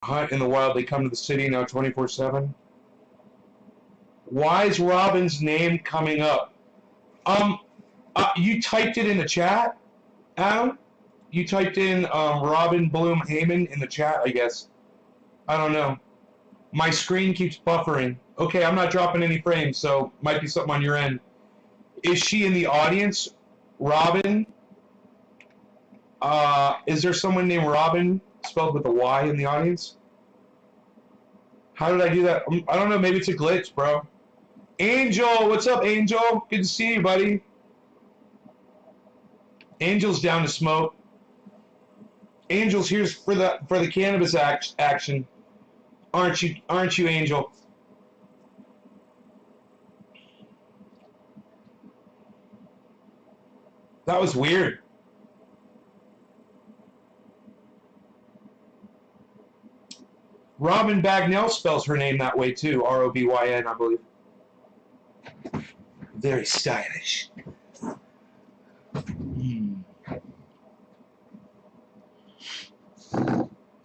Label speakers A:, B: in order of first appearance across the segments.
A: hunt in the wild. They come to the city now 24/7. Why is Robin's name coming up? You typed it in the chat, Adam? You typed in Robin Bloom Heyman in the chat, I guess. I don't know. My screen keeps buffering. Okay, I'm not dropping any frames, so might be something on your end. Is she in the audience, Robin? Is there someone named Robin, spelled with a Y, in the audience? How did I do that? I don't know. Maybe it's a glitch, bro. Angel, what's up, Angel? Good to see you, buddy. Angel's down to smoke. Angel's here for the cannabis action, aren't you? Aren't you, Angel? That was weird. Robin Bagnell spells her name that way too, Robyn, I believe. Very stylish.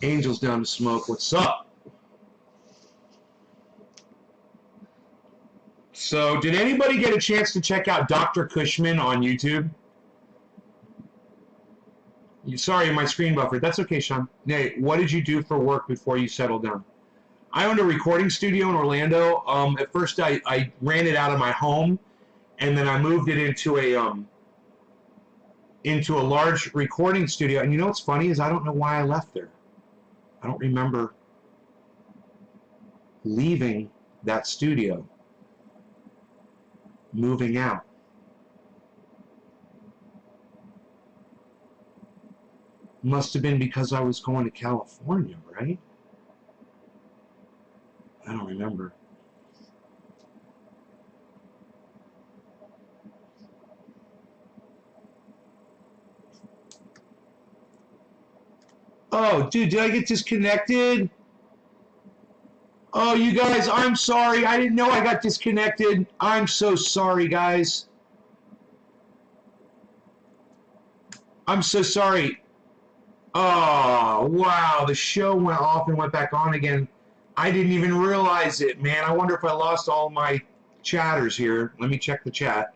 A: Angel's down to smoke. What's up? So, did anybody get a chance to check out Dr. Cushman on YouTube? Sorry, my screen buffered. That's okay, Sean. Nate, what did you do for work before you settled down? I owned a recording studio in Orlando. At first, I ran it out of my home, and then I moved it into a large recording studio. And you know what's funny is I don't know why I left there. I don't remember leaving that studio, moving out. Must have been because I was going to California, right? I don't remember. Oh, dude, did I get disconnected? Oh, you guys, I'm sorry. I didn't know I got disconnected. I'm so sorry, guys. I'm so sorry. Oh, wow. The show went off and went back on again. I didn't even realize it, man. I wonder if I lost all my chatters here. Let me check the chat.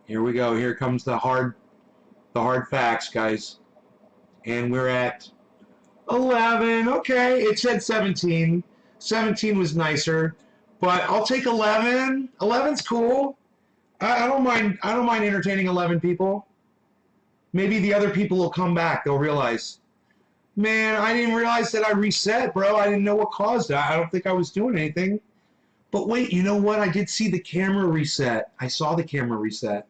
A: Here we go. Here comes the hard facts, guys. And we're at 11. Okay, it said 17. 17 was nicer, but I'll take 11. 11's cool. I don't mind entertaining 11 people. Maybe the other people will come back. They'll realize, man, I didn't realize that I reset, bro. I didn't know what caused that. I don't think I was doing anything. But wait, you know what? I did see the camera reset. I saw the camera reset.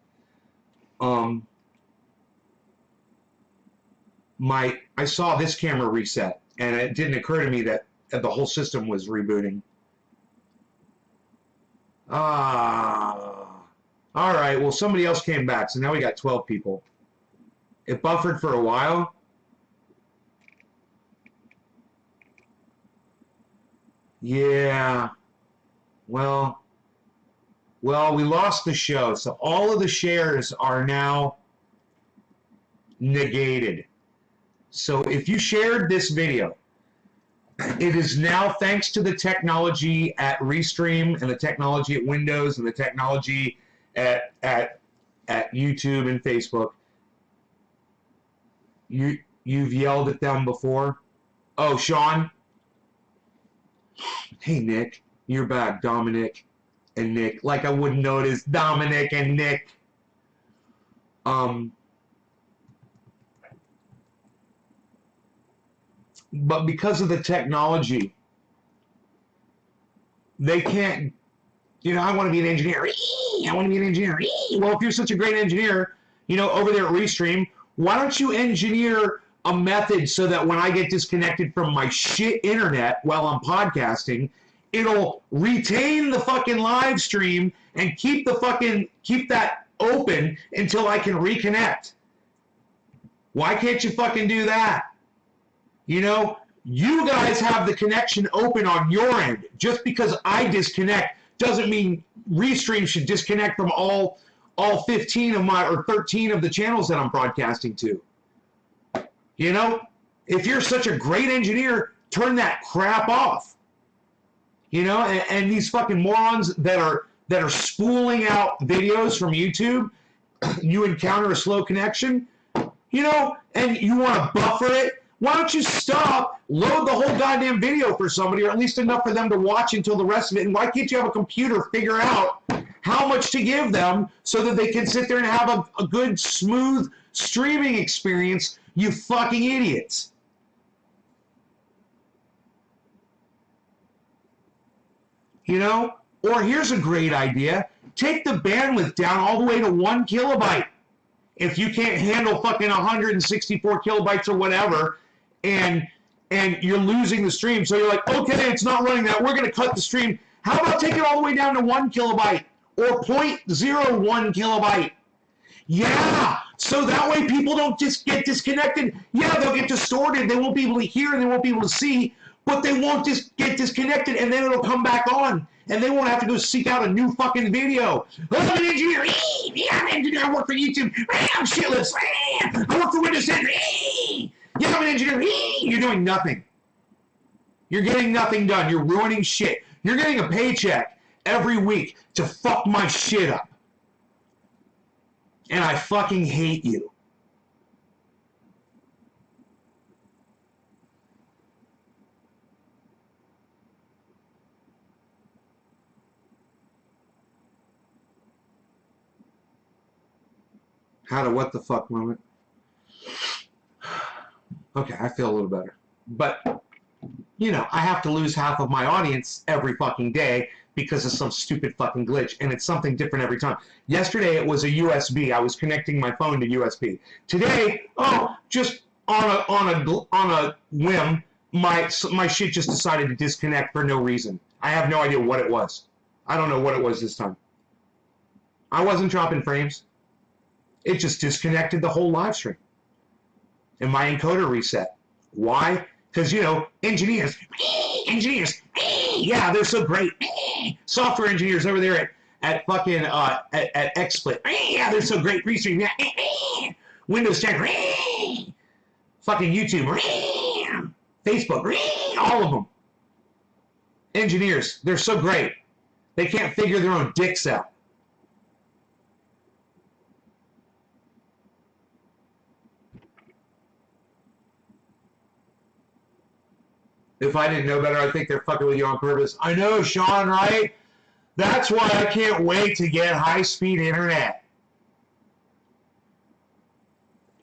A: I saw this camera reset, and it didn't occur to me that the whole system was rebooting. All right, well, somebody else came back, so now we got 12 people. It buffered for a while. Yeah. Well, we lost the show, so all of the shares are now negated. So if you shared this video, it is now, thanks to the technology at Restream and the technology at Windows and the technology at YouTube and Facebook. You've yelled at them before. Oh, Sean. Hey, Nick. You're back, Dominic and Nick. Like I wouldn't notice Dominic and Nick. But because of the technology, they can't, I want to be an engineer. I want to be an engineer. Well, if you're such a great engineer, over there at Restream, why don't you engineer a method so that when I get disconnected from my shit internet while I'm podcasting, it'll retain the fucking live stream and keep that open until I can reconnect. Why can't you fucking do that? You guys have the connection open on your end. Just because I disconnect doesn't mean Restream should disconnect from all all 15 of my, or 13 of the channels that I'm broadcasting to. You know, if you're such a great engineer, turn that crap off. You know, and these fucking morons that are spooling out videos from YouTube, you encounter a slow connection, you know, and you want to buffer it. Why don't you stop, load the whole goddamn video for somebody, or at least enough for them to watch until the rest of it? And why can't you have a computer figure out how much to give them so that they can sit there and have a good, smooth streaming experience, you fucking idiots? You know? Or here's a great idea. Take the bandwidth down all the way to 1 kilobyte. If you can't handle fucking 164 kilobytes or whatever, and you're losing the stream, so you're like, okay, it's not running that, we're going to cut the stream. How about take it all the way down to 1 kilobyte or 0.01 kilobyte? Yeah, so that way people don't just get disconnected. Yeah, they'll get distorted. They won't be able to hear and they won't be able to see, but they won't just get disconnected, and then it'll come back on. And they won't have to go seek out a new fucking video. I'm an engineer. Yeah, I'm an engineer. I work for YouTube. I'm shitless. I work for Windows 10. Yeah, I'm an engineer. You're doing nothing. You're getting nothing done. You're ruining shit. You're getting a paycheck every week to fuck my shit up. And I fucking hate you. Had a what the fuck moment. Okay, I feel a little better. But, you know, I have to lose half of my audience every fucking day because of some stupid fucking glitch, and it's something different every time. Yesterday it was a USB. I was connecting my phone to USB. Today, just on a whim, my shit just decided to disconnect for no reason. I have no idea what it was. I don't know what it was this time. I wasn't dropping frames. It just disconnected the whole live stream. And my encoder reset. Why? Because, you know, engineers, yeah, they're so great. Software engineers over there at fucking, at XSplit, yeah, they're so great. Restream, Windows 10, fucking YouTube, Facebook, all of them. Engineers, they're so great. They can't figure their own dicks out. If I didn't know better, I think they're fucking with you on purpose. I know, Sean, right? That's why I can't wait to get high-speed internet.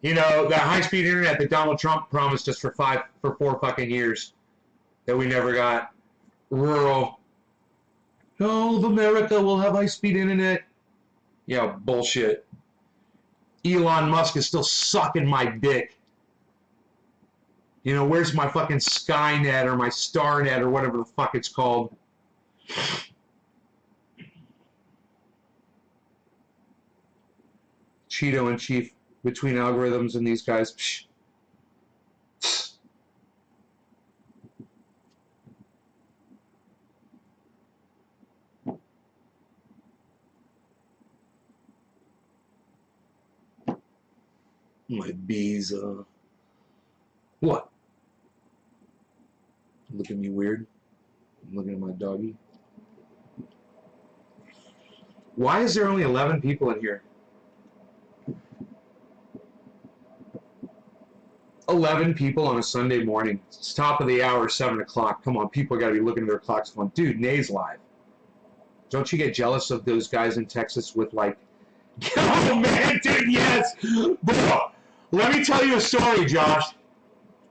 A: You know, that high-speed internet that Donald Trump promised us for 4 fucking years that we never got. Rural. All of America will have high-speed internet. Yeah, bullshit. Elon Musk is still sucking my dick. You know, where's my fucking Skynet or my Starnet or whatever the fuck it's called? Cheeto in chief between algorithms and these guys. Psh. My bees, what? Look at me weird. I'm looking at my doggy. Why is there only 11 people in here? 11 people on a Sunday morning. It's top of the hour, 7 o'clock. Come on, people got to be looking at their clocks going, dude, Nay's live. Don't you get jealous of those guys in Texas with like, oh man, dude, yes. Bro, let me tell you a story, Josh.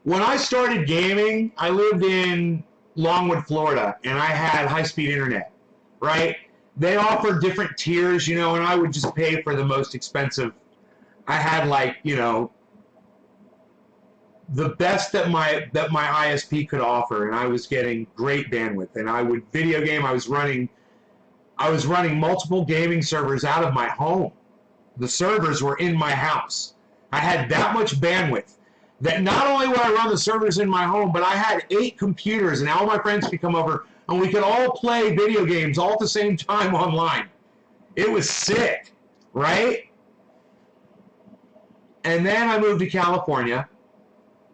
A: When I started gaming, I lived in Longwood, Florida, and I had high-speed internet, right? They offered different tiers, you know, and I would just pay for the most expensive. I had, like, you know, the best that my ISP could offer, and I was getting great bandwidth. And I would video game. I was running multiple gaming servers out of my home. The servers were in my house. I had that much bandwidth. That not only would I run the servers in my home, but I had 8 computers, and all my friends could come over, and we could all play video games all at the same time online. It was sick, right? And then I moved to California,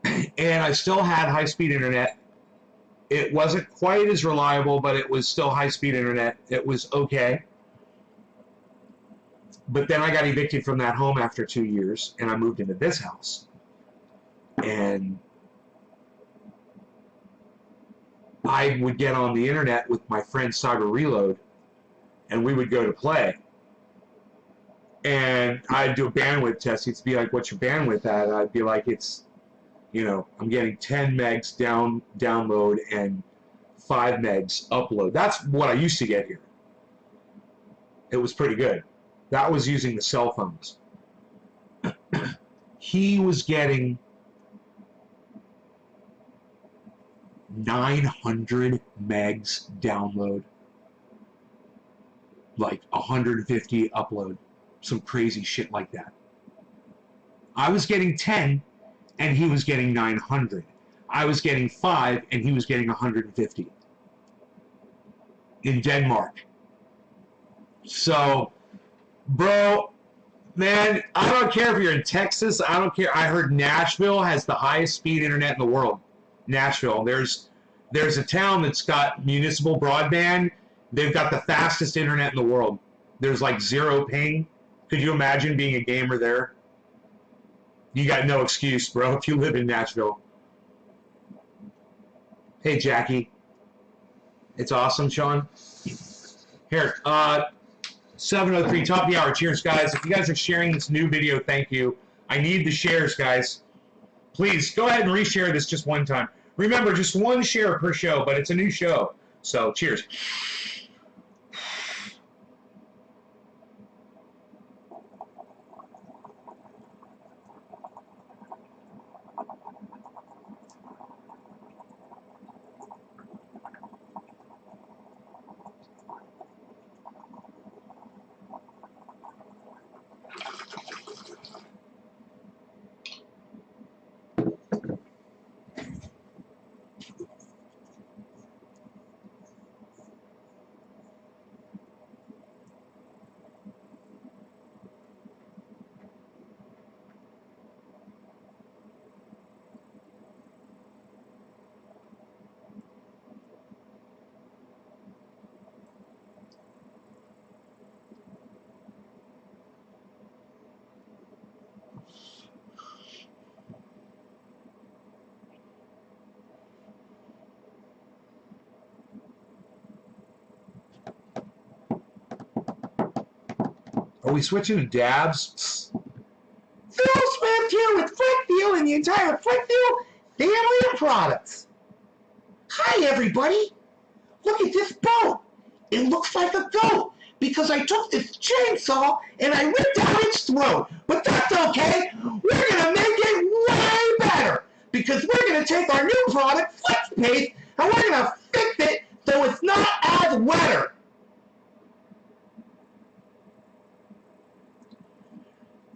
A: and I still had high-speed internet. It wasn't quite as reliable, but it was still high-speed internet. It was okay. But then I got evicted from that home after 2 years, and I moved into this house. And I would get on the internet with my friend Cyber Reload, and we would go to play. And I'd do a bandwidth test. He'd be like, "What's your bandwidth at?" And I'd be like, "It's, I'm getting 10 megs download and 5 megs upload." That's what I used to get here. It was pretty good. That was using the cell phones. He was getting 900 megs download, like 150 upload, some crazy shit like that. I was getting 10 and he was getting 900. I was getting 5 and he was getting 150 in Denmark. So, bro, man, I don't care if you're in Texas. I don't care. I heard Nashville has the highest speed internet in the world. Nashville. There's a town that's got municipal broadband. They've got the fastest internet in the world. There's like zero ping. Could you imagine being a gamer there? You got no excuse, bro, if you live in Nashville. Hey, Jackie. It's awesome, Sean. Here, 7:03, top of the hour. Cheers, guys. If you guys are sharing this new video, thank you. I need the shares, guys. Please, go ahead and reshare this just one time. Remember, just one share per show, but it's a new show. So, cheers. Are we switching to dabs? Phil Smith here with FlexView and the entire FlexView family of products. Hi, everybody. Look at this boat. It looks like a goat because I took this chainsaw and I ripped out its throat. But that's okay. We're going to make it way better because we're going to take our new product, FlexPaste, and we're going to fix it so it's not as wetter.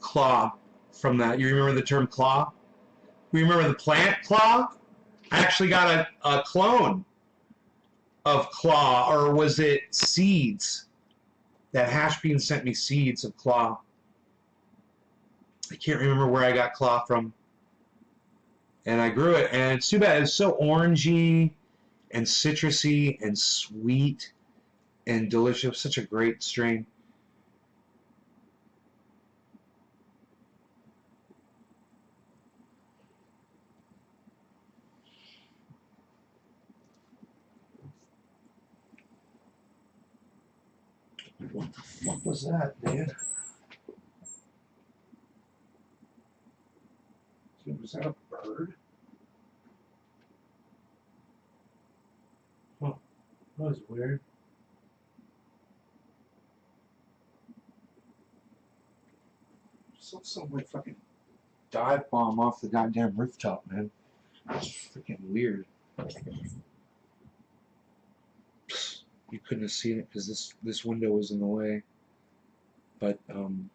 A: Claw from that. You remember the term claw? You remember the plant claw? I actually got a clone of claw, or was it seeds? That Hashbean sent me seeds of claw. I can't remember where I got claw from. And I grew it, and it's too bad. It's so orangey and citrusy and sweet and delicious. Such a great strain. What the fuck was that, man? Was that a bird? Huh. That was weird. Some like fucking dive bomb off the goddamn rooftop, man. That's freaking weird. You couldn't have seen it because this window was in the way. But damn,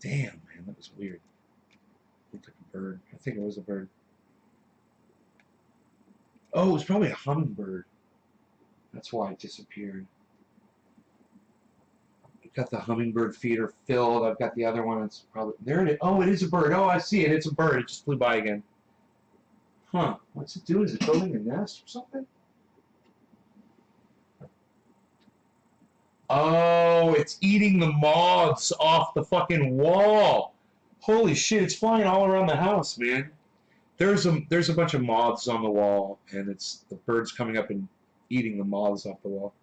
A: man, that was weird. Looked like a bird. I think it was a bird. Oh, it was probably a hummingbird. That's why it disappeared. Got the hummingbird feeder filled. I've got the other one. It's probably there. It is. Oh, it is a bird. Oh, I see it. It's a bird. It just flew by again. Huh? What's it doing? Is it building a nest or something? Oh, it's eating the moths off the fucking wall. Holy shit! It's flying all around the house, man. There's a bunch of moths on the wall, and it's the birds coming up and eating the moths off the wall.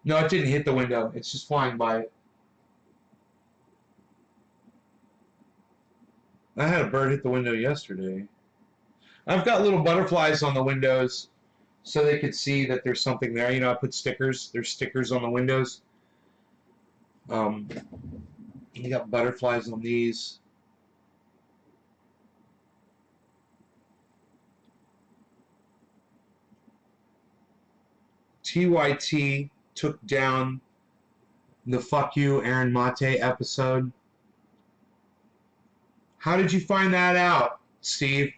A: No, it didn't hit the window. It's just flying by it. I had a bird hit the window yesterday. I've got little butterflies on the windows so they could see that there's something there. You know, I put stickers. There's stickers on the windows. You got butterflies on these. TYT took down the Fuck You Aaron Mate episode. How did you find that out, Steve?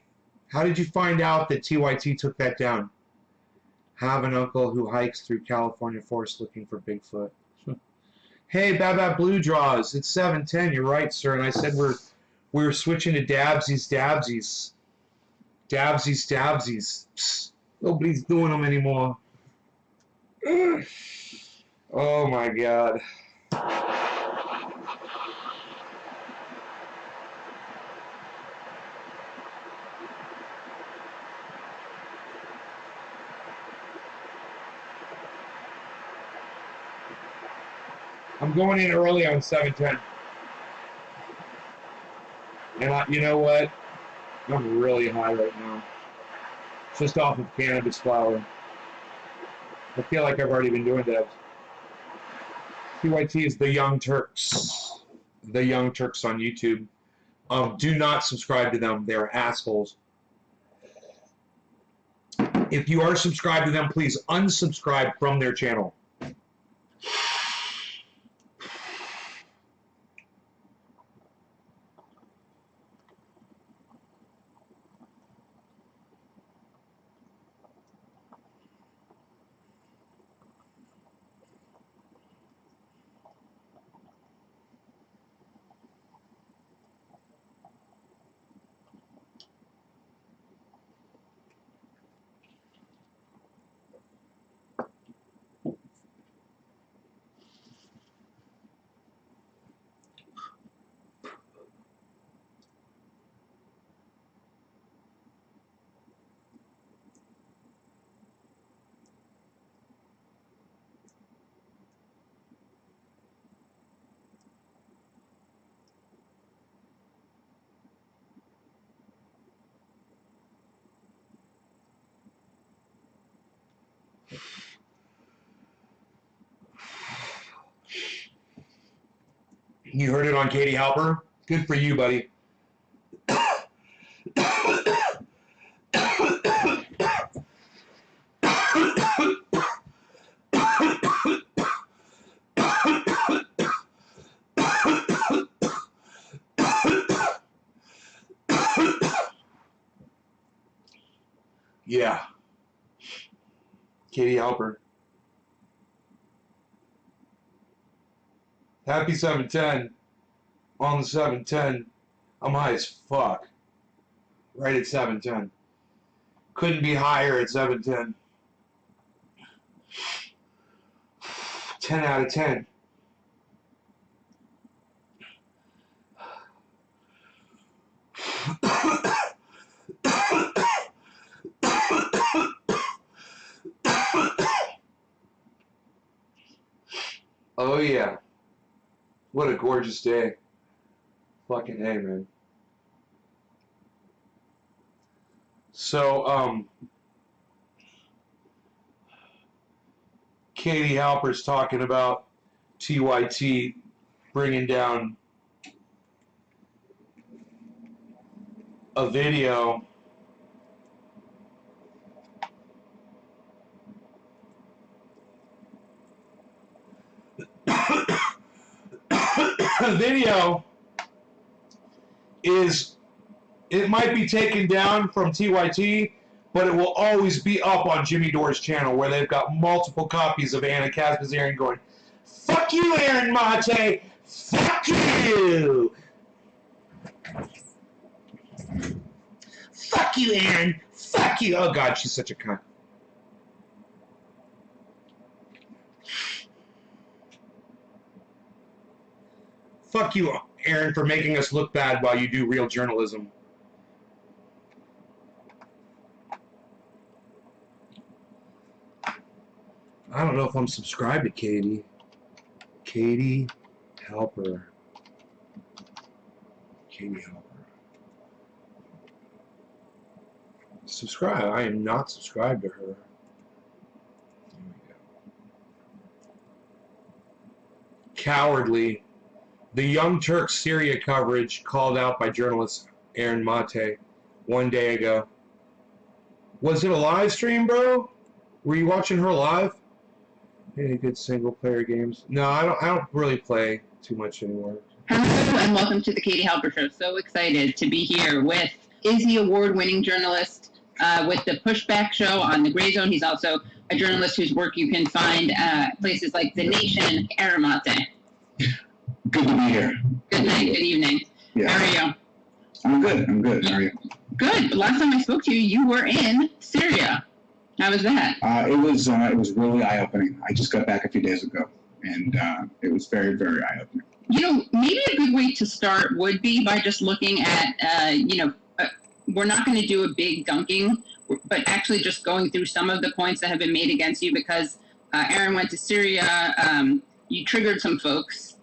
A: How did you find out that TYT took that down? Have an uncle who hikes through California forest looking for Bigfoot. Hey, Bab Blue Draws. It's 7:10. You're right, sir. And I said we're switching to Dabsies. Psst. Nobody's doing them anymore. Oh my God. I'm going in early on 7:10. And you know what? I'm really high right now. Just off of cannabis flower. I feel like I've already been doing that. TYT is the Young Turks. The Young Turks on YouTube. Do not subscribe to them. They're assholes. If you are subscribed to them, please unsubscribe from their channel. You heard it on Katie Halper? Good for you, buddy. Yeah. Katie Halper. Happy 7:10 on the 7:10. I'm high as fuck. Right at 7:10. Couldn't be higher at 7:10. 10 out of 10. Oh yeah. What a gorgeous day. Fucking hey, man. So, Katie Halper's talking about TYT bringing down a video the video is, it might be taken down from TYT, but it will always be up on Jimmy Dore's channel, where they've got multiple copies of Anna Kaspazarian going, Fuck you, Aaron Mate. Fuck you. Fuck you, Aaron. Fuck you. Oh, God, she's such a cunt. Fuck you, Aaron, for making us look bad while you do real journalism. I don't know if I'm subscribed to Katie. Katie Halper. Katie Halper. Subscribe. I am not subscribed to her. There we go. Cowardly. The Young Turks Syria coverage called out by journalist Aaron Mate one day ago. Was it a live stream, bro? Were you watching her live? Any good single player games? No, I don't really play too much anymore.
B: Hello and welcome to the Katie Halper Show. So excited to be here with Izzy award-winning journalist with the Pushback Show on the Gray Zone. He's also a journalist whose work you can find places like The Nation, Aaron Mate.
C: Good to be here.
B: Good night, good evening.
C: Yeah.
B: How are you?
C: I'm good. How are you?
B: Good. Last time I spoke to you, you were in Syria. How was that?
C: It was really eye-opening. I just got back a few days ago, and it was very, very eye-opening.
B: You know, maybe a good way to start would be by just looking at, we're not going to do a big dunking, but actually just going through some of the points that have been made against you because Aaron went to Syria. You triggered some folks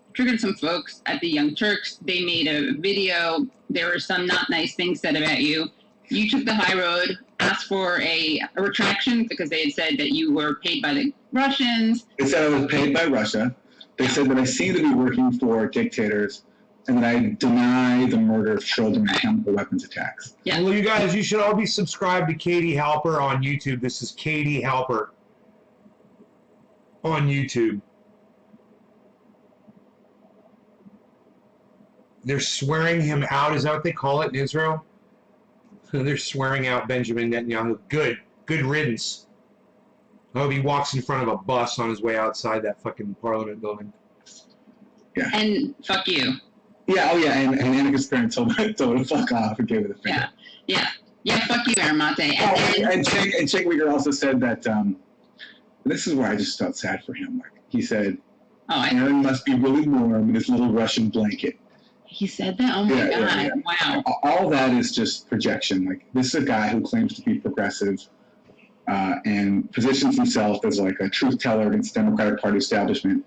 B: at the Young Turks. They made a video. There were some not nice things said about you. You took the high road, asked for a retraction because they had said that you were paid by the Russians.
C: They said I was paid by Russia. They said that I seem to be working for dictators and that I deny the murder of children and chemical weapons attacks.
B: Yeah.
A: Well, you guys, you should all be subscribed to Katie Halper on YouTube. This is Katie Halper on YouTube. They're swearing him out. Is that what they call it in Israel? They're swearing out Benjamin Netanyahu. Good riddance. I hope he walks in front of a bus on his way outside that fucking parliament building.
C: Yeah.
B: And fuck you.
C: Yeah, oh yeah, and Annika's parents told me to fuck off and gave it a finger.
B: Yeah, fuck you, Aaron Mate.
C: And Cenk Uygur also said that, this is where I just felt sad for him. Like, he said, Aaron must be really warm in his little Russian blanket.
B: He said that? Oh my God.
C: Yeah.
B: Wow.
C: All that is just projection. Like, this is a guy who claims to be progressive and positions himself as like a truth teller against the Democratic Party establishment.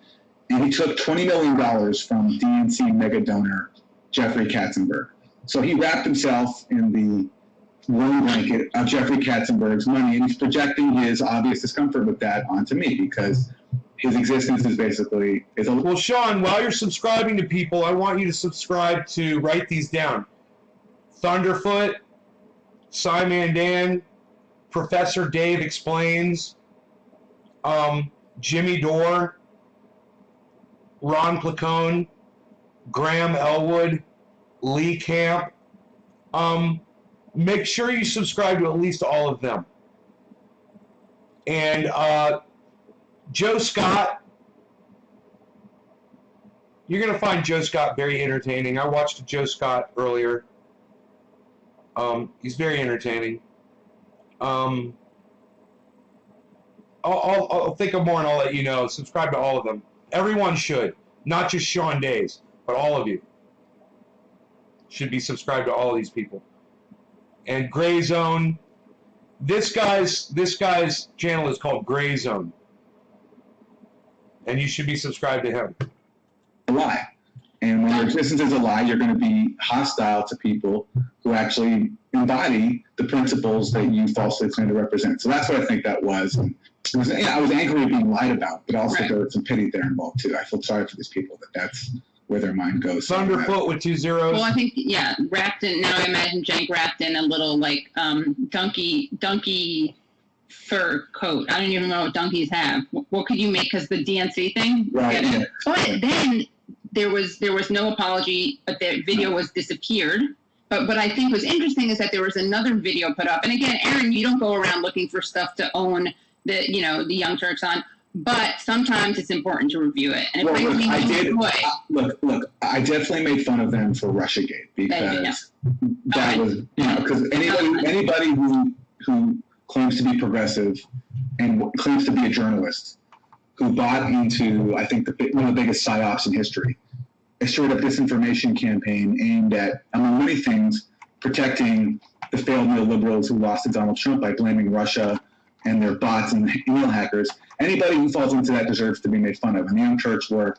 C: And he took $20 million from DNC mega donor Jeffrey Katzenberg. So he wrapped himself in the warm blanket of Jeffrey Katzenberg's money, and he's projecting his obvious discomfort with that onto me because his existence is basically...
A: Well, Sean, while you're subscribing to people, I want you to subscribe to, write these down, Thunderfoot, Simon Dan, Professor Dave Explains, Jimmy Dore, Ron Placone, Graham Elwood, Lee Camp. Make sure you subscribe to at least all of them. And Joe Scott, you're going to find Joe Scott very entertaining. I watched Joe Scott earlier. He's very entertaining. I'll think of more and I'll let you know. Subscribe to all of them. Everyone should. Not just Sean Days, but all of you should be subscribed to all of these people. And Gray Zone, this guy's channel is called Gray Zone. And you should be subscribed to him.
C: A lie. And when your existence is a lie, you're going to be hostile to people who actually embody the principles that you falsely claim to represent. So that's what I think that was. And I was angry at being lied about, but also there was some pity there involved too. I feel sorry for these people that's where their mind goes.
A: Thunderfoot with 2 zeros.
B: Well, I think, wrapped in, now I imagine Cenk wrapped in a little, like, donkey fur coat. I don't even know what donkeys have. What could you make? Because the DNC thing?
C: Right. Yeah.
B: But then there was no apology, but the video was disappeared. But what I think was interesting is that there was another video put up. And again, Aaron, you don't go around looking for stuff to own the Young Turks on. but sometimes it's important to review it. And it
C: Well,
B: brings
C: look,
B: me
C: I
B: no
C: did.
B: joy.
C: Look, I definitely made fun of them for Russiagate because that
B: Okay.
C: was, because anybody who claims to be progressive and claims to be a journalist who bought into, I think, one of the biggest psyops in history, a straight up disinformation campaign aimed at, among many things, protecting the failed neoliberals who lost to Donald Trump by blaming Russia and their bots and email hackers. Anybody who falls into that deserves to be made fun of. And the Young Turks were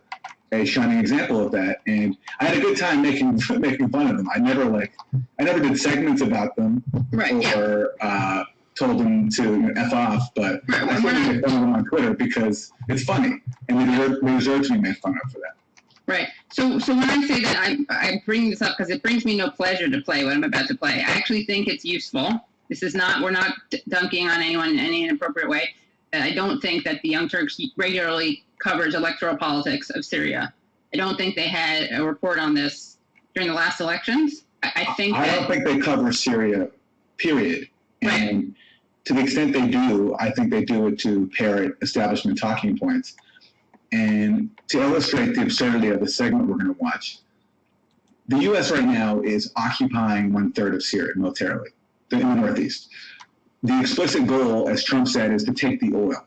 C: a shining example of that. And I had a good time making fun of them. I never did segments about them
B: Right. Yeah.
C: or told them to F off, but
B: Right,
C: I still made fun of them on Twitter because it's funny and they deserve to be made fun of for that.
B: Right. So when I say that, I bring this up because it brings me no pleasure to play what I'm about to play. I actually think it's useful. This is not, we're not dunking on anyone in any inappropriate way. I don't think that the Young Turks regularly covers electoral politics of Syria. I don't think they had a report on this during the last elections. I don't
C: think they cover Syria, period.
B: Right.
C: And to the extent they do, I think they do it to parrot establishment talking points. And to illustrate the absurdity of the segment we're going to watch, the U.S. right now is occupying 1/3 of Syria militarily, in the northeast. The explicit goal, as Trump said, is to take the oil.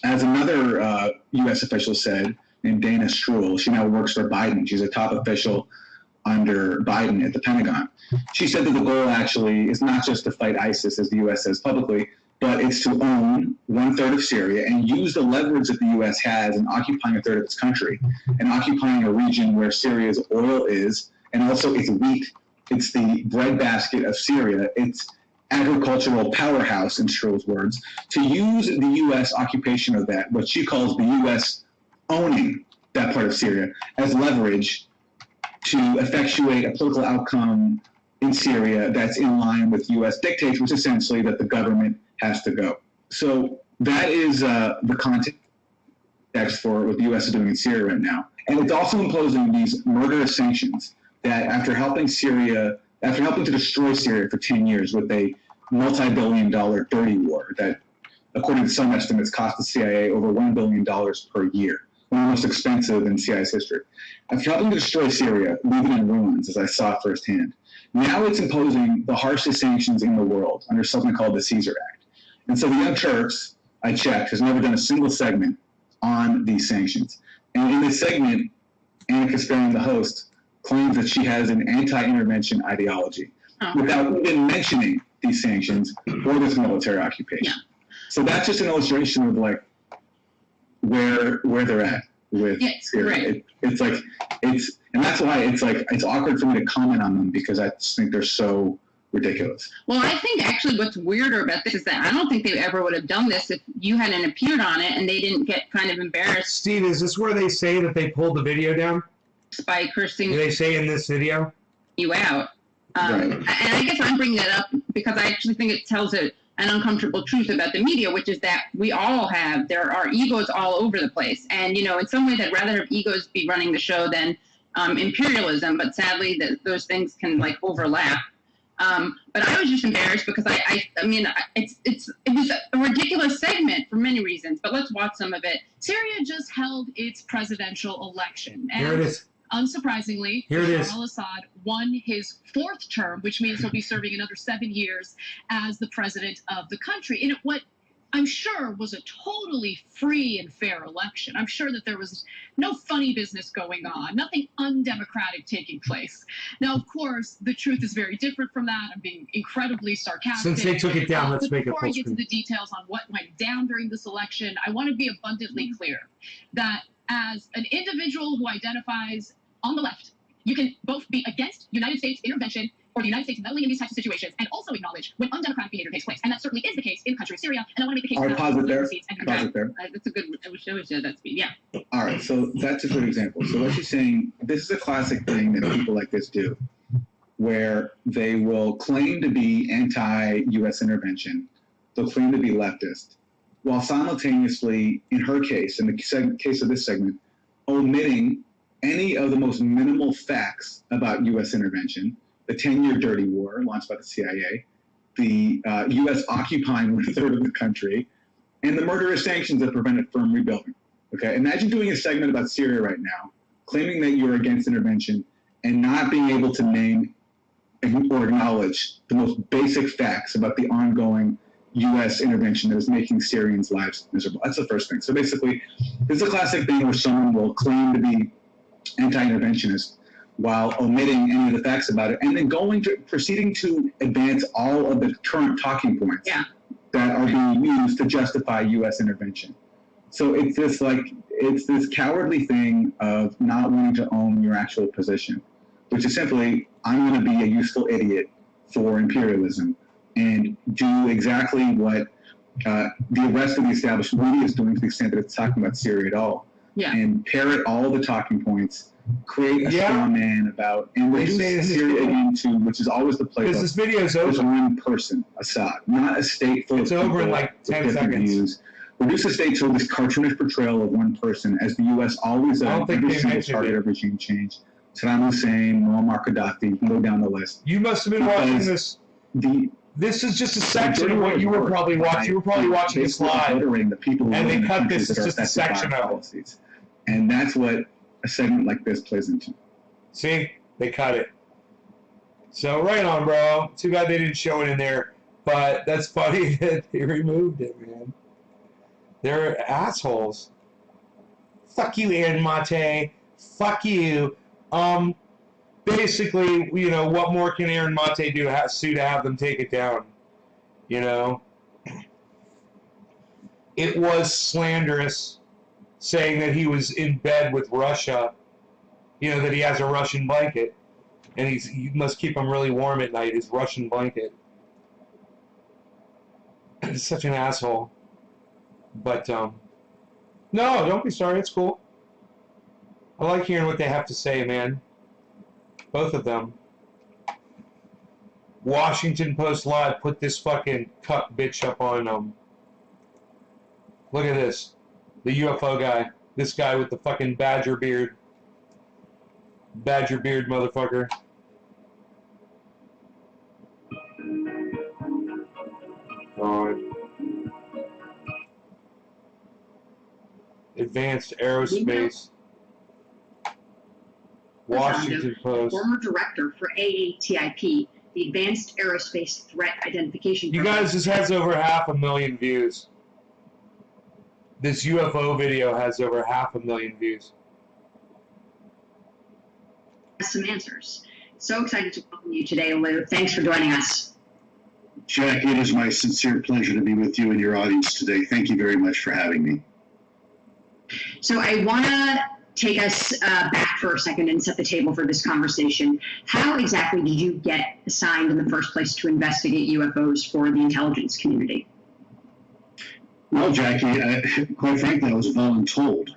C: As another U.S. official said, named Dana Stroul, she now works for Biden. She's a top official under Biden at the Pentagon. She said that the goal actually is not just to fight ISIS, as the U.S. says publicly, but it's to own 1/3 of Syria and use the leverage that the U.S. has in occupying 1/3 of its country and occupying a region where Syria's oil is, and also its wheat. It's the breadbasket of Syria. It's agricultural powerhouse, in Stroul's words, to use the U.S. occupation of that, what she calls the U.S. owning that part of Syria, as leverage to effectuate a political outcome in Syria that's in line with U.S. dictates, which is essentially that the government has to go. So that is the context for what the U.S. is doing in Syria right now. And it's also imposing these murderous sanctions that after helping to destroy Syria for 10 years with a multi-billion-dollar dirty war that, according to some estimates, cost the CIA over $1 billion per year, one of the most expensive in CIA's history. After helping to destroy Syria, leaving it in ruins, as I saw firsthand, now it's imposing the harshest sanctions in the world under something called the Caesar Act. And so the Young Turks, I checked, has never done a single segment on these sanctions. And in this segment, Anna Kasparian, the host, claims that she has an anti-intervention ideology without even mentioning these sanctions or this military occupation.
B: Yeah.
C: So that's just an illustration of like where they're at with Syria.
B: Right.
C: And that's why it's awkward for me to comment on them because I just think they're so ridiculous.
B: Well, I think actually what's weirder about this is that I don't think they ever would have done this if you hadn't appeared on it and they didn't get kind of embarrassed.
A: Steve, is this where they say that they pulled the video down?
B: By cursing
A: Do they say in this video?
B: you out.
C: Right.
B: And I guess I'm bringing that up because I actually think it tells an uncomfortable truth about the media, which is that there are egos all over the place. And, in some ways I'd rather have egos be running the show than imperialism, but sadly those things can overlap. But I was just embarrassed because it was a ridiculous segment for many reasons, but let's watch some of it.
D: Syria just held its presidential election. And
A: Here it is.
D: unsurprisingly,
A: Here it is.
D: Bashar al-Assad won his 4th term, which means he'll be serving another 7 years as the president of the country. In what I'm sure was a totally free and fair election. I'm sure that there was no funny business going on, nothing undemocratic taking place. Now, of course, the truth is very different from that. I'm being incredibly sarcastic.
A: Since they took it down, let's
D: but
A: make it
D: before I
A: full
D: get to
A: screen.
D: the details on what went down during this election, I want to be abundantly clear that as an individual who identifies on the left, you can both be against United States intervention or the United States meddling in these types of situations and also acknowledge when undemocratic behavior takes place. And that certainly is the case in the country of Syria. And I want to make the case
C: All right, pause it there. Pause it there.
B: That's a good. I wish that speed. Yeah.
C: All right, so that's a good example. So what she's saying, this is a classic thing that people like this do, where they will claim to be anti-U.S. intervention, they'll claim to be leftist, while simultaneously, in her case, in the case of this segment, omitting any of the most minimal facts about U.S. intervention, the 10-year dirty war launched by the CIA, the U.S. occupying 1/3 of the country, and the murderous sanctions that prevented firm rebuilding. Okay, imagine doing a segment about Syria right now, claiming that you're against intervention and not being able to name or acknowledge the most basic facts about the ongoing U.S. intervention that is making Syrians' lives miserable. That's the first thing. So basically, this is a classic thing where someone will claim to be anti-interventionist while omitting any of the facts about it, and then proceeding to advance all of the current talking points that are being used to justify U.S. intervention. So it's this cowardly thing of not wanting to own your actual position, which is simply, I'm going to be a useful idiot for imperialism and do exactly what the rest of the established media is doing to the extent that it's talking about Syria at all.
B: Yeah.
C: And parrot all the talking points, create a straw man about, and reduce Syria into, which is always the playbook.
A: Because this video is
C: There's
A: over.
C: one person, Assad, not a state full of people.
A: It's over in like 10 seconds.
C: Views. Reduce the state to this cartoonish portrayal of one person, as the U.S. always does every single target of regime change. Saddam Hussein, Muammar Gaddafi, you can go down the list.
A: You must have been watching this. This is just a section of what you were probably watching. You were probably watching this live.
C: The people
A: And they
C: in the
A: cut
C: countries
A: this,
C: that are
A: it's just a
C: affected
A: section
C: by
A: of it.
C: policies. And that's what a segment like this plays into.
A: See? They cut it. So, right on, bro. Too bad they didn't show it in there. But that's funny that they removed it, man. They're assholes. Fuck you, Aaron Mate. Fuck you. Basically, you know, what more can Aaron Mate do to have them take it down? You know? It was slanderous saying that he was in bed with Russia, you know, that he has a Russian blanket, and he must keep him really warm at night, his Russian blanket. He's such an asshole. But, no, don't be sorry, it's cool. I like hearing what they have to say, man. Both of them. Washington Post Live put this fucking cuck bitch up on, look at this. The UFO guy. This guy with the fucking badger beard. Badger beard, motherfucker. God. Advanced Aerospace. Washington Post.
E: Former director for AATIP, the Advanced Aerospace Threat Identification
A: You
E: Program.
A: guys, this has over 500,000 views. This UFO video has over 500,000 views.
E: Some answers. So excited to welcome you today, Lou. Thanks for joining us.
F: Jack, it is my sincere pleasure to be with you and your audience today. Thank you very much for having me.
E: So I want to take us back for a second and set the table for this conversation. How exactly did you get assigned in the first place to investigate UFOs for the intelligence community?
F: Well, Jackie, quite frankly, I was voluntold.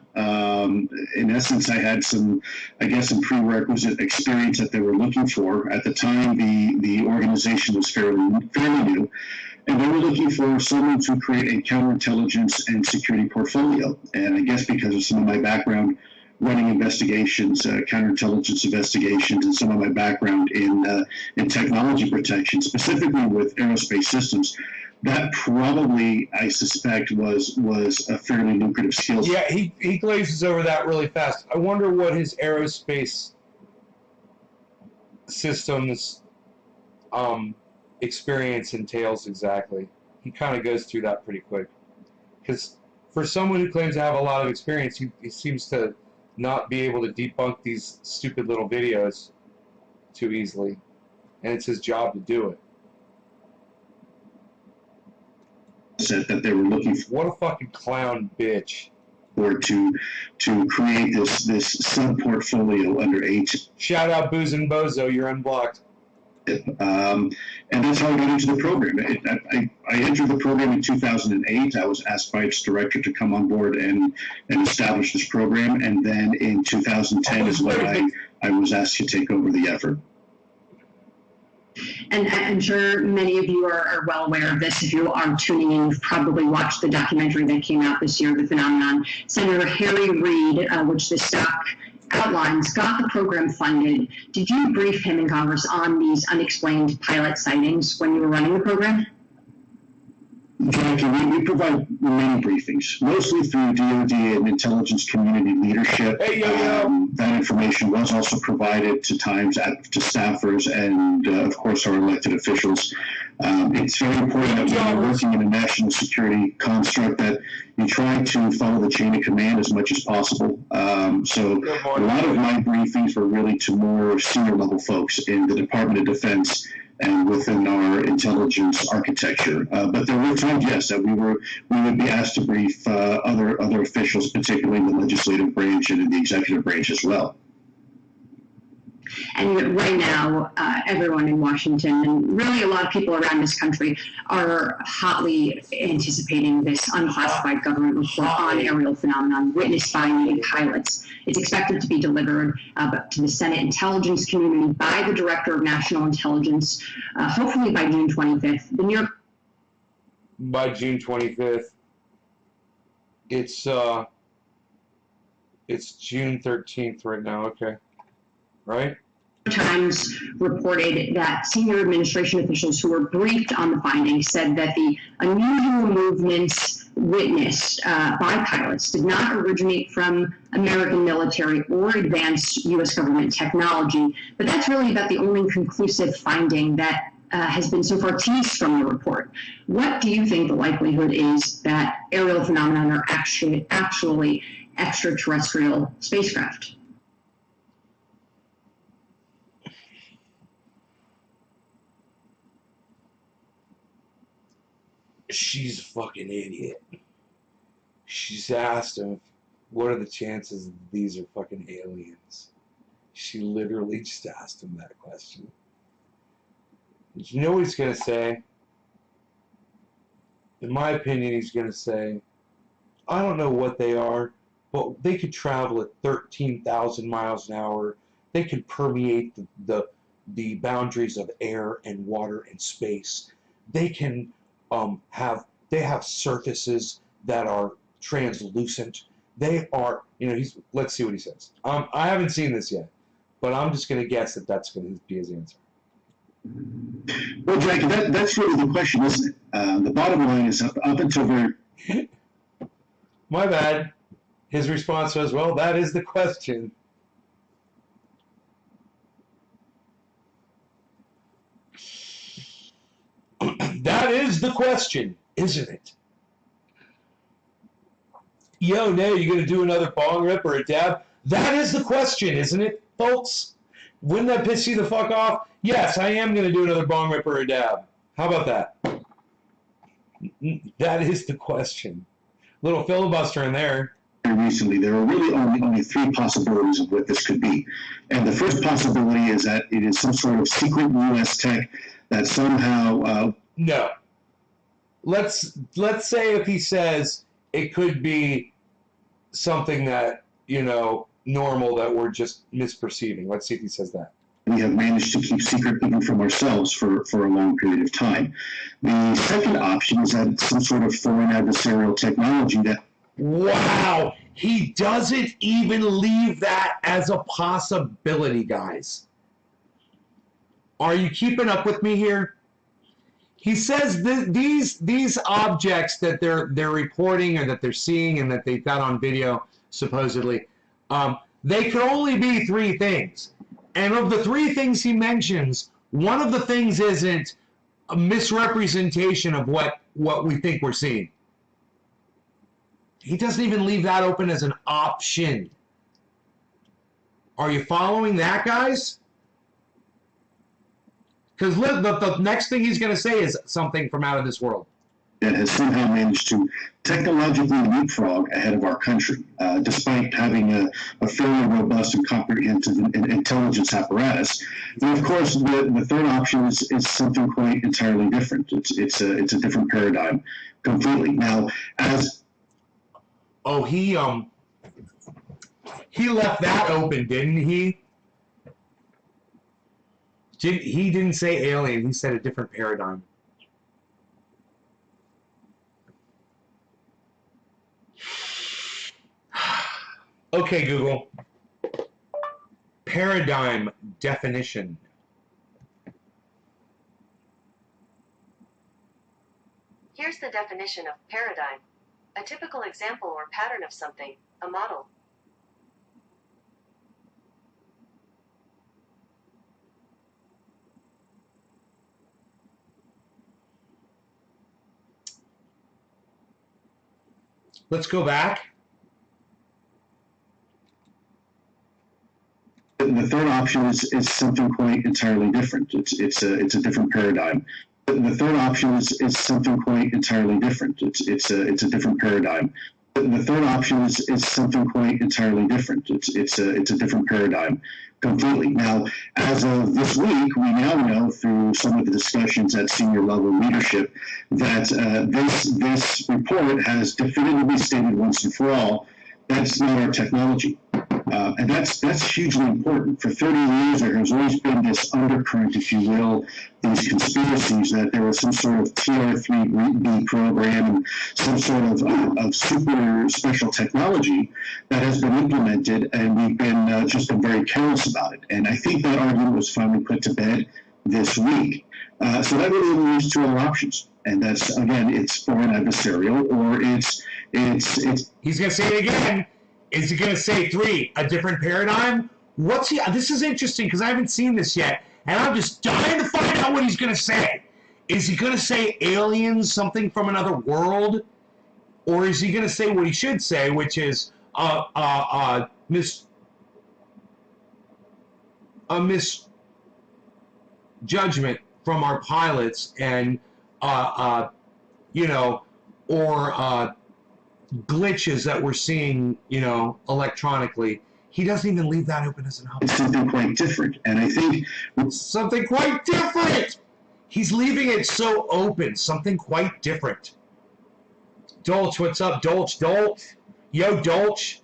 F: In essence, I had some prerequisite experience that they were looking for. At the time, the organization was fairly new, and they were looking for someone to create a counterintelligence and security portfolio. And I guess because of some of my background running investigations, counterintelligence investigations, and some of my background in technology protection, specifically with aerospace systems, that probably, I suspect, was a fairly lucrative skill set.
A: Yeah, he glazes over that really fast. I wonder what his aerospace systems experience entails exactly. He kind of goes through that pretty quick. Because for someone who claims to have a lot of experience, he seems to not be able to debunk these stupid little videos too easily. And it's his job to do it.
F: That they were looking
A: What a fucking clown bitch.
F: for to create this sub portfolio under H.
A: Shout out Booz and Bozo, you're unblocked.
F: And that's how I got into the program. I entered the program in 2008. I was asked by its director to come on board and establish this program. And then in 2010 is when I was asked to take over the effort.
E: And I'm sure many of you are well aware of this. If you are tuning in, you've probably watched the documentary that came out this year, The Phenomenon. Senator Harry Reid, which the stock outlines, got the program funded. Did you brief him in Congress on these unexplained pilot sightings when you were running the program?
F: Jackie, we provide many briefings, mostly through DoD and intelligence community leadership.
A: Hey, yo.
F: That information was also provided to to staffers and, of course, our elected officials. It's very important that when you're working in a national security construct that you try to follow the chain of command as much as possible. So a lot of my briefings were really to more senior level folks in the Department of Defense and within our intelligence architecture. But there were times, yes, that we would be asked to brief other officials, particularly in the legislative branch and in the executive branch as well.
E: And right now, everyone in Washington, and really a lot of people around this country, are hotly anticipating this unclassified government report on aerial phenomenon witnessed by Navy pilots. It's expected to be delivered to the Senate intelligence community by the Director of National Intelligence, hopefully by June 25th. The New York
A: By June 25th. It's June 13th right now. Okay, right?
E: Times reported that senior administration officials who were briefed on the findings said that the unusual movements witnessed by pilots did not originate from American military or advanced U.S. government technology. But that's really about the only conclusive finding that has been so far teased from the report. What do you think the likelihood is that aerial phenomena are actually extraterrestrial spacecraft?
A: She's a fucking idiot. She's asked him, what are the chances that these are fucking aliens? She literally just asked him that question. You know what he's going to say? In my opinion, he's going to say, I don't know what they are, but they could travel at 13,000 miles an hour. They could permeate the boundaries of air and water and space. They can have surfaces that are translucent. They are, let's see what he says. I haven't seen this yet, but I'm just going to guess that that's going to be his answer.
F: Well, Jackie, that's really the question, isn't it? The bottom line is up until very...
A: My bad. His response was, well, that is the question. That is the question, isn't it? Yo, Nay, you going to do another bong rip or a dab? That is the question, isn't it, folks? Wouldn't that piss you the fuck off? Yes, I am going to do another bong rip or a dab. How about that? That is the question. Little filibuster in there.
F: Recently, there are really only three possibilities of what this could be. And the first possibility is that it is some sort of secret U.S. tech that somehow...
A: No. Let's say if he says it could be something that, normal that we're just misperceiving. Let's see if he says that.
F: We have managed to keep secret even from ourselves for a long period of time. The second option is that it's some sort of foreign adversarial technology that...
A: Wow! He doesn't even leave that as a possibility, guys. Are you keeping up with me here? He says these objects that they're reporting or that they're seeing and that they've got on video, supposedly, they could only be three things. And of the three things he mentions, one of the things isn't a misrepresentation of what we think we're seeing. He doesn't even leave that open as an option. Are you following that, guys? Because look, the next thing he's going to say is something from out of this world.
F: That has somehow managed to technologically leapfrog ahead of our country, despite having a fairly robust and comprehensive intelligence apparatus. And of course, the third option is something quite entirely different. It's a different paradigm completely. Now, as
A: he left that open, didn't he? He didn't say alien. He said a different paradigm. Okay, Google. Paradigm definition.
G: Here's the definition of paradigm. A typical example or pattern of something, a model.
A: Let's go back.
F: The third option is something quite entirely different. It's a different paradigm. The third option is something quite entirely different. It's a different paradigm. The third option is something quite entirely different. It's a different paradigm completely. Now, as of this week, we now know through some of the discussions at senior level leadership that this report has definitively stated once and for all that's not our technology. And that's hugely important. For 30 years, there has always been this undercurrent, if you will, these conspiracies that there was some sort of TR-3B program and some sort of super special technology that has been implemented, and we've been just been very careless about it. And I think that argument was finally put to bed this week. So that really only leaves two other options, and that's, again, it's foreign adversarial, or it's.
A: He's going to say it again. Is he going to say 3, a different paradigm? What's he? This is interesting because I haven't seen this yet, and I'm just dying to find out what he's going to say. Is he going to say aliens, something from another world, or is he going to say what he should say, which is misjudgment from our pilots, and or glitches that we're seeing, electronically. He doesn't even leave that open as an option.
F: It's something quite different, and I think
A: something quite different. He's leaving it so open. Something quite different. Dolch, what's up, Dolch? Dolch, yo, Dolch.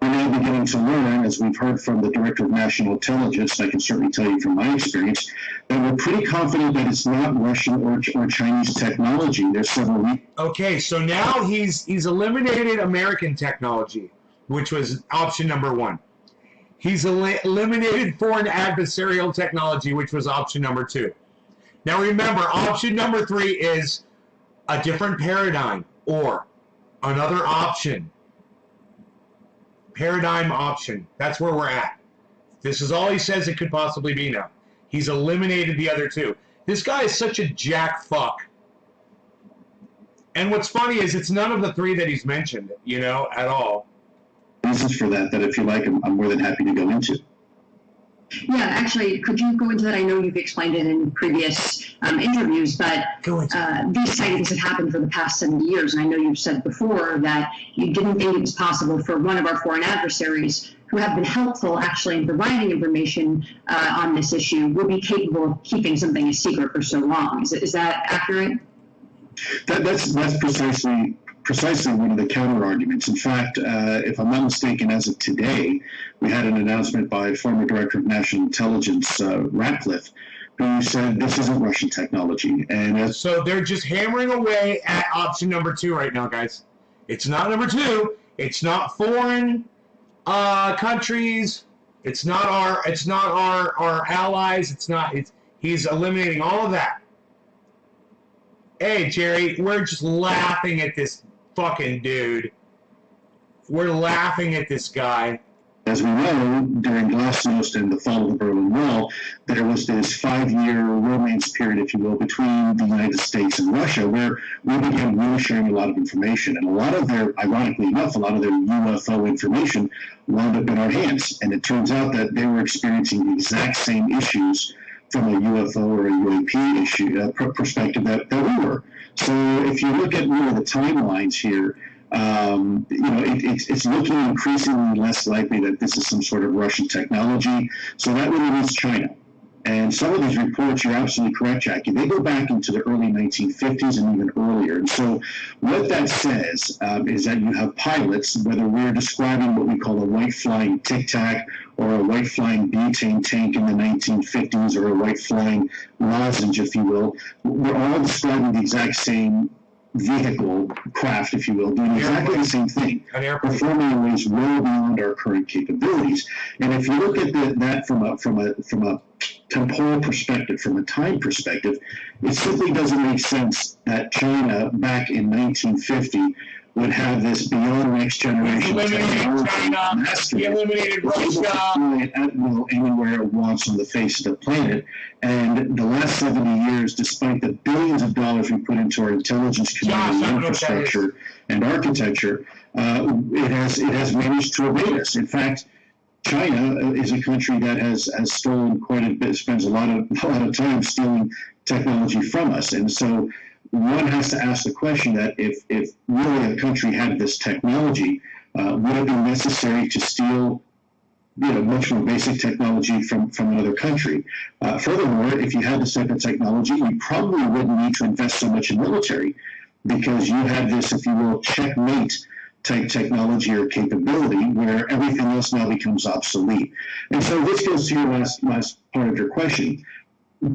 F: we're now beginning to learn, as we've heard from the Director of National Intelligence, I can certainly tell you from my experience, that we're pretty confident that it's not Russian or Chinese technology. There's several.
A: Okay, so now he's eliminated American technology, which was option number 1. He's eliminated foreign adversarial technology, which was option number 2. Now remember, option number 3 is a different paradigm or another option. Paradigm option. That's where we're at. This is all he says it could possibly be now. He's eliminated the other 2. This guy is such a jack fuck. And what's funny is it's none of the 3 that he's mentioned, at all.
F: Reasons for that if you like, I'm more than happy to go into.
E: Yeah, actually, could you go into that? I know you've explained it in previous interviews, but these sightings have happened for the past 70 years. And I know you've said before that you didn't think it was possible for one of our foreign adversaries, who have been helpful actually in providing information on this issue, would be capable of keeping something a secret for so long. Is that accurate?
F: That's precisely one of the counter arguments. In fact, if I'm not mistaken, as of today, we had an announcement by former Director of National Intelligence, Ratcliffe, who said this isn't Russian technology. And
A: so they're just hammering away at option number 2 right now, guys. It's not number 2. It's not foreign countries. It's not our allies. He's eliminating all of that. Hey, Jerry, we're just laughing at this fucking dude. We're laughing at this guy.
F: As we know, during Glasnost and the fall of the Berlin Wall, there was this 5-year romance period, if you will, between the United States and Russia, where we began really sharing a lot of information. And a lot of their, ironically enough, a lot of their UFO information wound up in our hands. And it turns out that they were experiencing the exact same issues from a UFO or a UAP issue perspective that we were. So if you look at the timelines here, it's looking increasingly less likely that this is some sort of Russian technology. So that really means China. And some of these reports, you're absolutely correct, Jackie, they go back into the early 1950s and even earlier. And so what that says is that you have pilots, whether we're describing what we call a white flying Tic Tac or a white flying butane tank in the 1950s or a white flying lozenge, if you will, we're all describing the exact same vehicle craft, if you will, doing exactly the same thing,
A: An airplane.
F: performing in ways well beyond our current capabilities. And if you look at that from a temporal perspective, from a time perspective, it simply doesn't make sense that China back in 1950 would have this beyond next generation
A: Eliminated
F: technology
A: China.
F: mastery.
A: He eliminated
F: Able to
A: Russia.
F: fly it at will anywhere it wants on the face of the planet. And the last 70 years, despite the billions of dollars we put into our intelligence
A: Josh, I
F: community
A: don't know what that
F: infrastructure and architecture, it has managed to evade us. In fact, China is a country that has stolen quite a bit, spends a lot of time stealing technology from us. And so one has to ask the question that if really a country had this technology, would it be necessary to steal much more basic technology from another country? Furthermore, if you had this type of technology, you probably wouldn't need to invest so much in military, because you have this, if you will, checkmate type technology or capability where everything else now becomes obsolete. And so this goes to your last part of your question.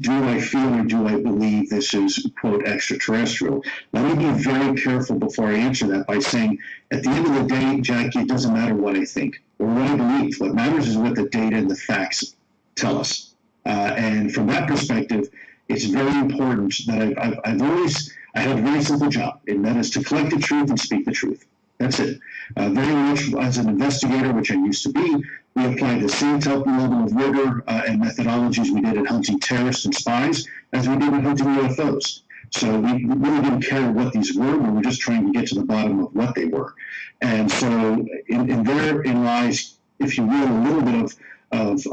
F: Do I feel or do I believe this is, quote, extraterrestrial? Let me be very careful before I answer that by saying, at the end of the day, Jackie, it doesn't matter what I think or what I believe. What matters is what the data and the facts tell us. And from that perspective, it's very important that I have a very simple job, and that is to collect the truth and speak the truth. That's it. Very much as an investigator, which I used to be, we applied the same type of level of rigor and methodologies we did in hunting terrorists and spies as we did in hunting UFOs. So we really didn't care what these were. We were just trying to get to the bottom of what they were. And so therein lies, if you will, a little bit of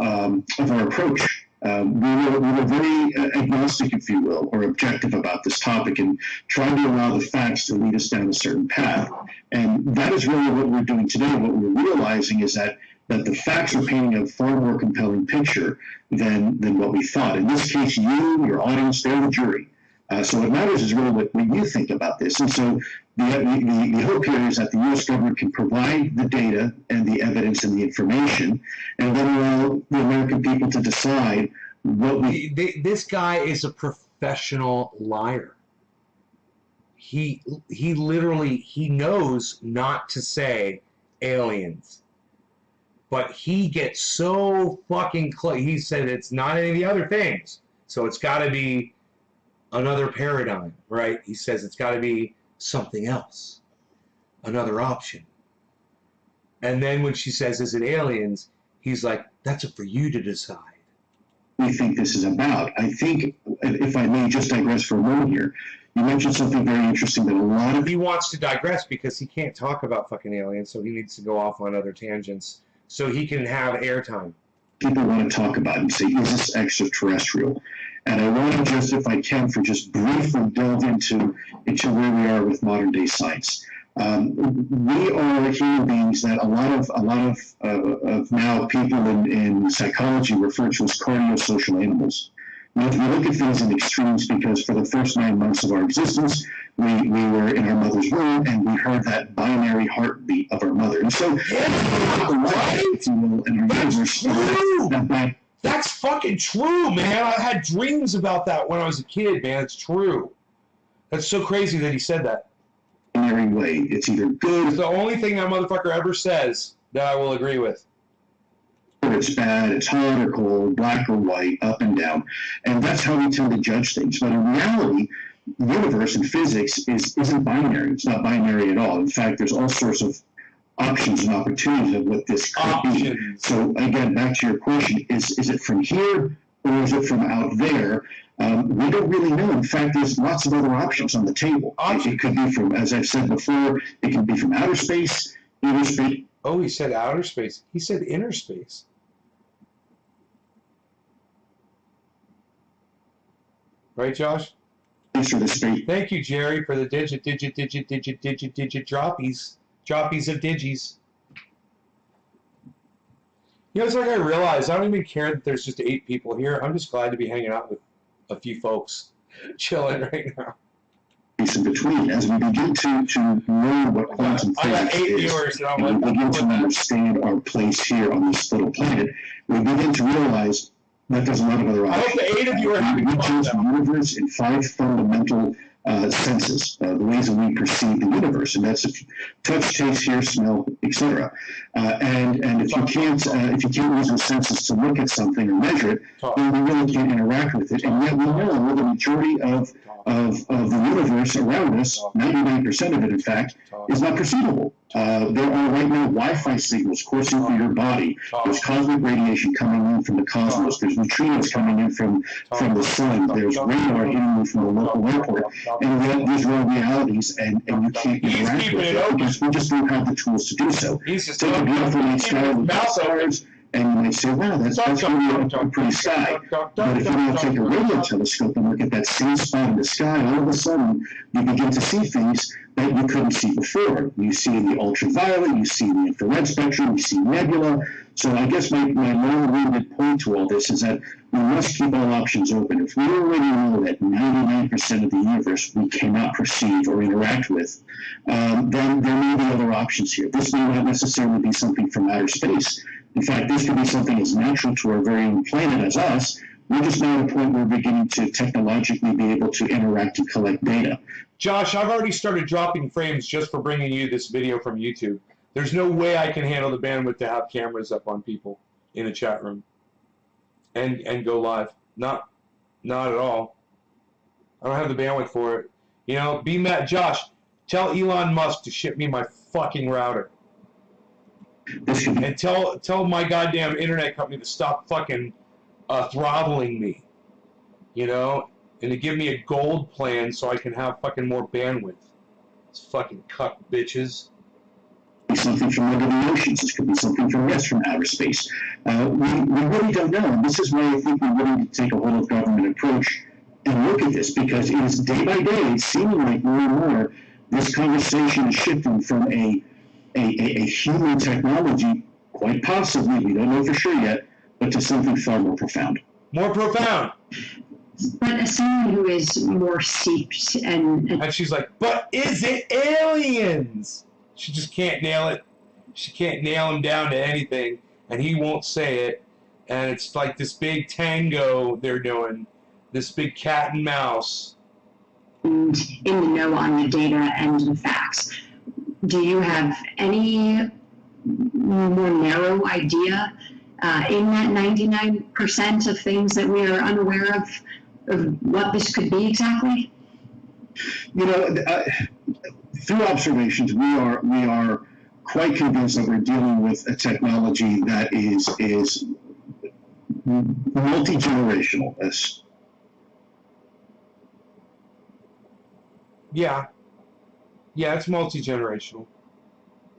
F: our approach. We were very agnostic, if you will, or objective about this topic, and trying to allow the facts to lead us down a certain path. And that is really what we're doing today. What we're realizing is that the facts are painting a far more compelling picture than what we thought. In this case, you, your audience, they're the jury. So what matters is really what you think about this. And so the hope here is that the U.S. government can provide the data and the evidence and the information, and then allow the American people to decide what we...
A: This guy is a professional liar. He literally knows not to say aliens, but he gets so fucking close. He said it's not any of the other things, so it's got to be another paradigm, right? He says it's got to be something else, another option. And then when she says, is it aliens? He's like, that's for you to decide.
F: We think this is about. I think, if I may just digress for a moment here, you mentioned something very interesting that a lot of...
A: He wants to digress because he can't talk about fucking aliens, so he needs to go off on other tangents so he can have airtime.
F: People want to talk about and say, is this extraterrestrial? And I want to just, if I can, for just briefly delve into where we are with modern day science. We are human beings that a lot of now people in psychology refer to as cardiosocial animals. Now, if we look at things in extremes, because for the first 9 months of our existence, we were in our mother's womb and we heard that binary heartbeat of our mother. And so,
A: That's fucking true, man. I had dreams about that when I was a kid, man. It's true. That's so crazy that he said that.
F: Binary way. It's either good.
A: It's the only thing that motherfucker ever says that I will agree with.
F: Or it's bad, it's hot or cold, black or white, up and down. And that's how we tend to judge things. But in reality, the universe and physics isn't binary. It's not binary at all. In fact, there's all sorts of options and opportunities of what this could be. So again, back to your question, is it from here or is it from out there? We don't really know. In fact, there's lots of other options on the table. It could be from, as I've said before, it can be from outer space, inner space.
A: Oh, he said outer space. He said inner space. Right, Josh?
F: For the space.
A: Thank you, Jerry, for the digit droppies. Droppies of digis. You know, it's like I realized I don't even care that there's just 8 people here. I'm just glad to be hanging out with a few folks chilling right now.
F: In between, as we begin to learn what quantum physics is, and we begin to understand our place here on this little planet, we begin to realize that there's a lot of other options.
A: I hope the 8 of you are having fun.
F: The universe in 5 fundamental senses, the ways that we perceive the universe, and that's touch, taste, hear, smell, etc. And if you can't use those senses to look at something or measure it, then we really can't interact with it. And yet we know the majority of the universe around us, 99% of it, in fact, is not perceivable. There are right now Wi-Fi signals coursing through your body. There's cosmic radiation coming in from the cosmos. There's neutrinos coming in from the sun. There's radar hitting you from the local airport. And yet these are all realities, and you can't interact with it because we just don't have the tools to do so. Take a beautiful night sky with stars, and you might say, wow, that's really a pretty sky. But if you now take a radio telescope and look at that same spot in the sky, all of a sudden you begin to see things that you couldn't see before. You see the ultraviolet, you see the infrared spectrum, you see nebula. So I guess my long-winded point to all this is that we must keep all options open. If we already know that 99% of the universe we cannot perceive or interact with, then there may be other options here. This may not necessarily be something from outer space. In fact, this could be something as natural to our very own planet as us. We're just now at a point where we're beginning to technologically be able to interact and collect data.
A: Josh, I've already started dropping frames just for bringing you this video from YouTube. There's no way I can handle the bandwidth to have cameras up on people in a chat room and go live. Not at all. I don't have the bandwidth for it. You know, be mad. Josh, tell Elon Musk to ship me my fucking router. And tell my goddamn internet company to stop fucking throttling me. You know? And to give me a gold plan so I can have fucking more bandwidth. It's fucking cuck bitches.
F: Something from under the oceans. This could be something from outer space. We really don't know. And this is why I think we really need to take a whole of government approach and look at this, because it is day by day, it's seeming like more and more this conversation is shifting from a human technology, quite possibly, we don't know for sure yet, but to something far more profound.
A: More profound.
E: But as someone who is more steeped
A: And she's like, but is it aliens? She just can't nail it. She can't nail him down to anything, and he won't say it. And it's like this big tango they're doing, this big cat and mouse.
E: and in the know on the data and the facts. Do you have any more narrow idea in that 99% of things that we are unaware of what this could be exactly?
F: You know, through observations, we are quite convinced that we're dealing with a technology that is multi-generational.
A: Yeah, it's multi-generational.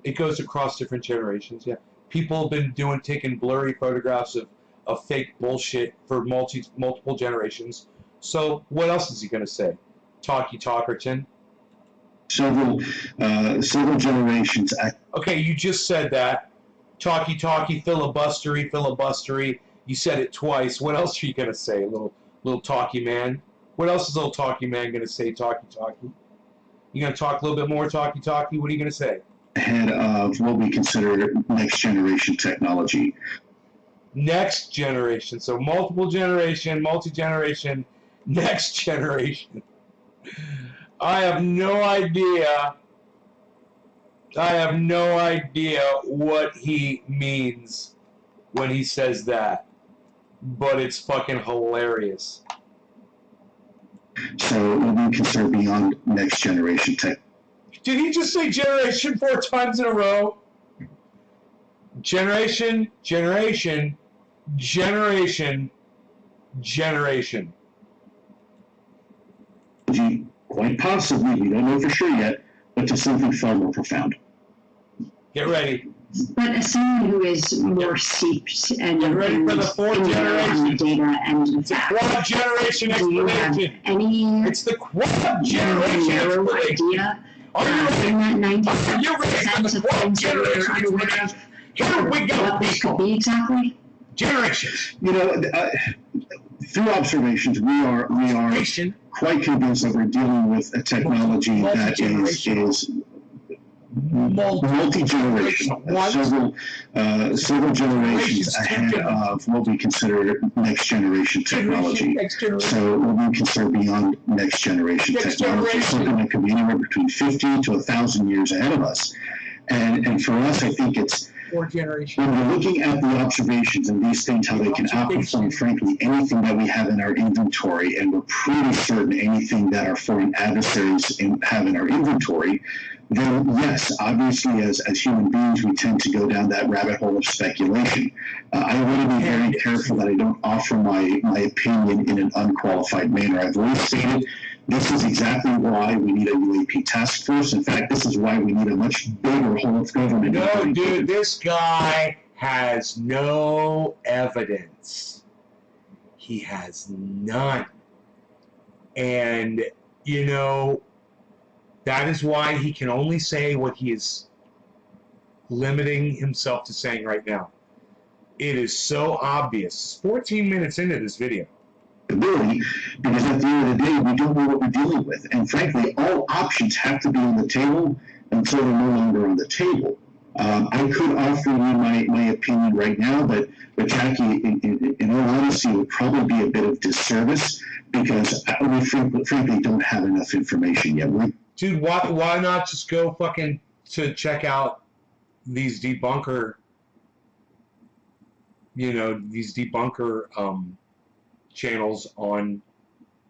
A: It goes across different generations, yeah. People have been taking blurry photographs of fake bullshit for multiple generations. So what else is he going to say? Talkerton?
F: Several generations.
A: Okay, you just said that. Talky, filibustery. You said it twice. What else are you going to say, little talky man? What else is little talky man going to say, talky? You going to talk a little bit more talky? What are you going to say?
F: Ahead of what we consider next generation technology.
A: Next generation. So multiple generation, multi-generation, next generation. I have no idea what he means when he says that. But it's fucking hilarious.
F: So what we consider beyond next generation tech.
A: Did he just say generation 4 times in a row? Generation.
F: Quite possibly, we don't know for sure yet, but to something far more profound.
A: Get ready.
E: But as someone who is more steeped and
A: Get ready for the fourth generation.
E: Data and
A: It's the quad generation
E: do you have
A: explanation.
E: any
A: It's the quad generation
E: narrow
A: explanation.
E: idea
A: Are you ready?
E: in that
A: Are you ready for
E: 90%
A: the
E: of
A: quad
E: things that we
A: generation
E: are unaware
A: explanation?
E: of
A: Here we go,
E: what this could
A: people.
E: be exactly?
A: Generations.
F: You know, through observations, we are quite convinced that we're dealing with a technology that is multi-generational, several generations ahead of what we consider next generation technology. So what we consider beyond next generation technology, something that could be anywhere between 50 to 1,000 years ahead of us. And for us, I think it's, when we're looking at the observations and these things, how they can outperform, frankly, anything that we have in our inventory, and we're pretty certain anything that our foreign adversaries have in our inventory, then yes, obviously as human beings, we tend to go down that rabbit hole of speculation. I want to be very careful that I don't offer my opinion in an unqualified manner. I've always stated this is exactly why we need a UAP task force. In fact, this is why we need a much bigger whole of government.
A: No, dude, this guy has no evidence. He has none. And, you know, that is why he can only say what he is limiting himself to saying right now. It is so obvious. 14 minutes into this video.
F: Ability, because at the end of the day, we don't know what we're dealing with. And frankly, all options have to be on the table until they're no longer on the table. I could offer you my opinion right now, but Jackie, in all honesty, it would probably be a bit of disservice because we frankly don't have enough information yet.
A: Dude, why not just go fucking to check out these debunker, these debunker channels on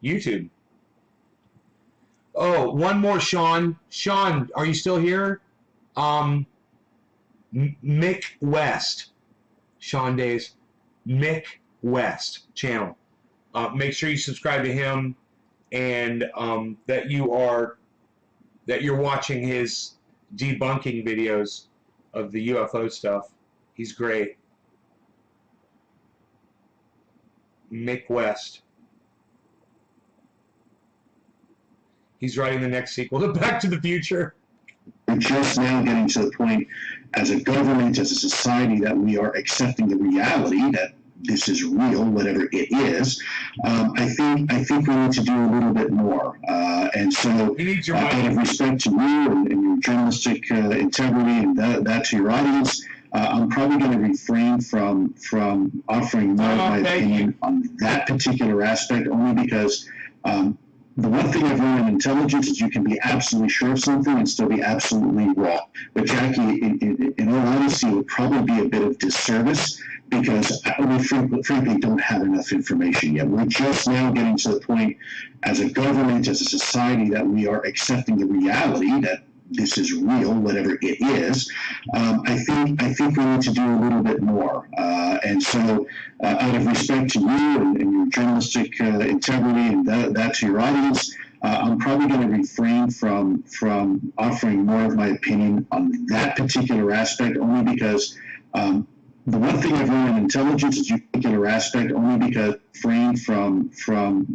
A: YouTube. Oh, one more, Sean. Sean, are you still here? Mick West. Sean Days. Mick West channel. Make sure you subscribe to him and that you're watching his debunking videos of the UFO stuff. He's great. Mick West. He's writing the next sequel to Back to the Future.
F: We're just now getting to the point as a government, as a society, that we are accepting the reality that this is real, whatever it is. I think we need to do a little bit more. And so, out of respect to you and your journalistic integrity and that to your audience, I'm probably going to refrain from offering more of my opinion on that particular aspect, only because the one thing I've learned in intelligence is you can be absolutely sure of something and still be absolutely wrong. But Jackie, in all honesty, it would probably be a bit of disservice because we frankly don't have enough information yet. We're just now getting to the point as a government, as a society, that we are accepting the reality that this is real, whatever it is. I think we need to do a little bit more. And so, out of respect to you and your journalistic integrity and that to your audience, I'm probably going to refrain from offering more of my opinion on that particular aspect, only because the one thing I've learned in intelligence is particular aspect, only because refrain from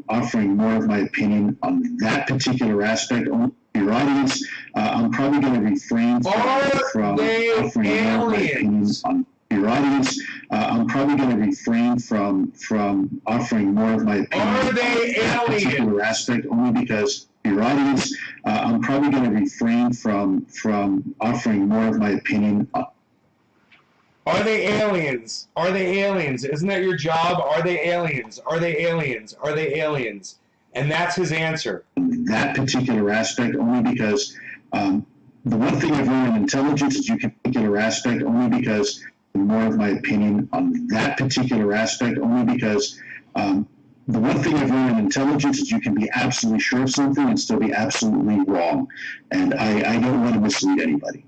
F: offering more of my opinion on that particular aspect. Your audience, I'm probably going to refrain from offering more of my opinion on your audience. I'm probably going to refrain from offering more of my opinion on that particular aspect, only because your audience, I'm probably going to refrain from offering more of my opinion on.
A: Are they aliens? Are they aliens? Isn't that your job? Are they aliens? Are they aliens? Are they aliens? And that's his answer.
F: That particular aspect, only because the one thing I've learned in intelligence is you can particular aspect, only because more of my opinion on that particular aspect, only because the one thing I've learned in intelligence is you can be absolutely sure of something and still be absolutely wrong. And I don't want to mislead anybody.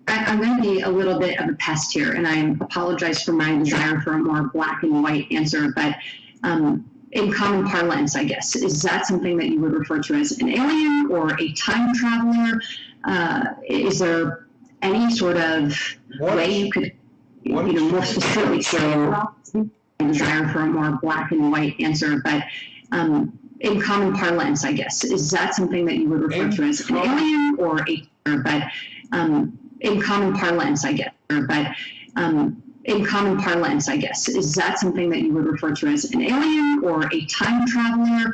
E: I'm going to be a little bit of a pest here, and I apologize for my desire for a more black and white answer, but in common parlance, I guess, is that something that you would refer to as an alien or a time traveler? Is there any sort of way you could, more specifically say, desire for a more black and white answer, but in common parlance, I guess, is that something that you would refer to as an alien or in common parlance, I guess, in common parlance, I guess, is that something that you would refer to as an alien or a time traveler?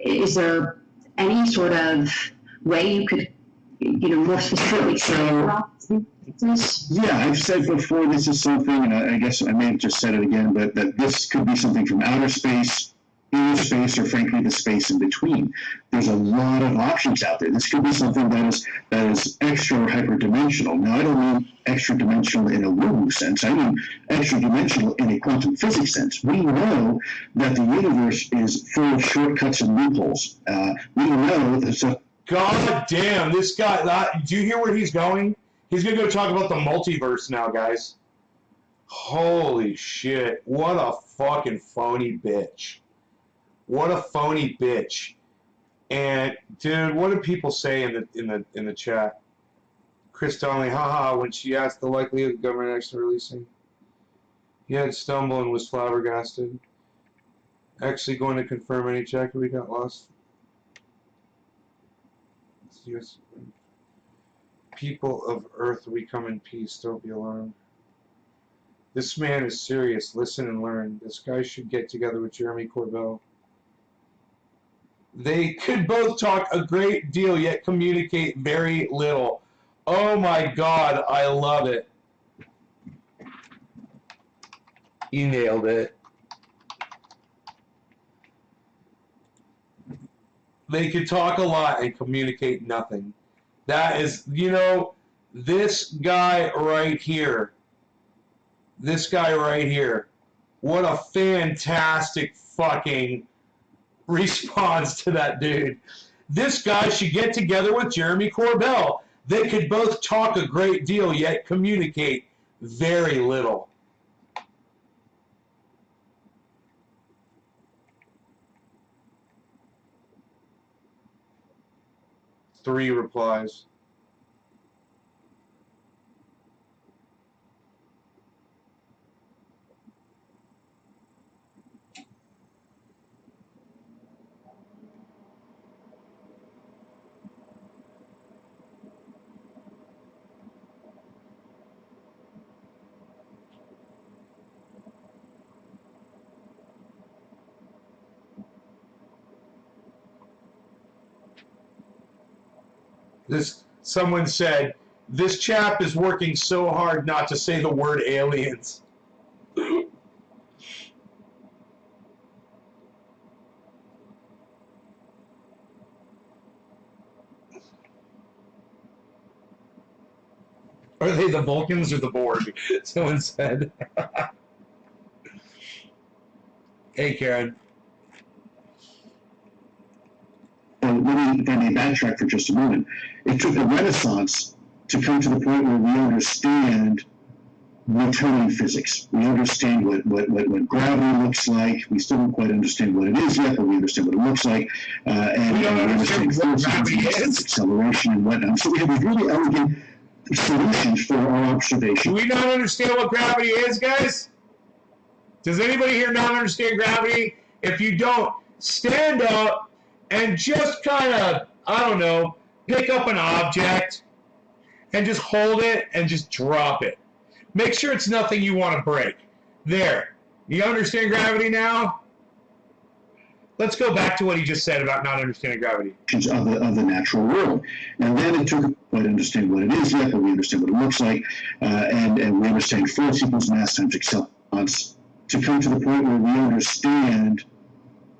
E: Is there any sort of way you could, more specifically say about this?
F: Yeah, I've said before, this is something, and I guess I may have just said it again, but that this could be something from outer space, inner space, or frankly, the space in between. There's a lot of options out there. This could be something that is extra or hyperdimensional. Now, I don't mean extra dimensional in a woo-woo sense. I mean extra dimensional in a quantum physics sense. We know that the universe is full of shortcuts and loopholes. We know that so.
A: God damn, this guy, do you hear where he's going? He's going to go talk about the multiverse now, guys. Holy shit. What a fucking phony bitch. What a phony bitch. And, dude, what do people say in the chat? Chris Donnelly, haha, when she asked the likelihood of the government actually releasing. He had stumbled and was flabbergasted. Actually going to confirm any check we got lost. Yes. People of Earth, we come in peace. Don't be alarmed. This man is serious. Listen and learn. This guy should get together with Jeremy Corbell. They could both talk a great deal, yet communicate very little. Oh my God, I love it. You nailed it. They could talk a lot and communicate nothing. That is, this guy right here. This guy right here. What a fantastic fucking response to that dude. This guy should get together with Jeremy Corbell. They could both talk a great deal, yet communicate very little. Three replies. Someone said, this chap is working so hard not to say the word aliens. Are they the Vulcans or the Borg? Someone said. Hey, Karen.
F: Let me backtrack for just a moment. It took a renaissance to come to the point where we understand Newtonian physics. We understand what gravity looks like. We still don't quite understand what it is yet, but we understand what it looks like. And we understand forces, acceleration, and whatnot. So we have these really elegant solutions for our observation.
A: Do we not understand what gravity is, guys? Does anybody here not understand gravity? If you don't, stand up and just kind of, I don't know, pick up an object and just hold it and just drop it. Make sure it's nothing you want to break. There. You understand gravity now? Let's go back to what he just said about not understanding gravity.
F: Of the natural world. And then it took quite understand what it is yet, but we understand what it looks like, and we understand force equals mass times accelerations to come to the point where we understand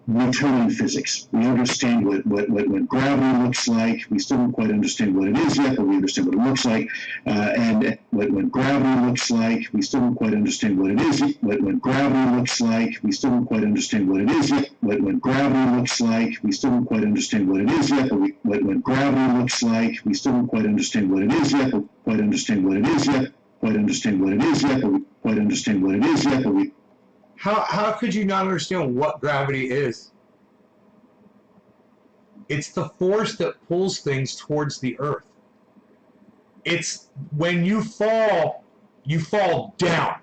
F: Newtonian physics. We understand what gravity looks like. We still don't quite understand what it is yet, but we understand what it looks like. And what gravity looks like, we still don't quite understand what it is. What gravity looks like, we still don't quite understand what it is yet. What gravity looks like, we still don't quite understand what it is yet. But what gravity looks like, we still don't quite understand what it is yet. But quite understand what it is yet. Quite understand what it is yet. But we quite understand what it is yet. But we.
A: How could you not understand what gravity is? It's the force that pulls things towards the earth. It's when you fall down.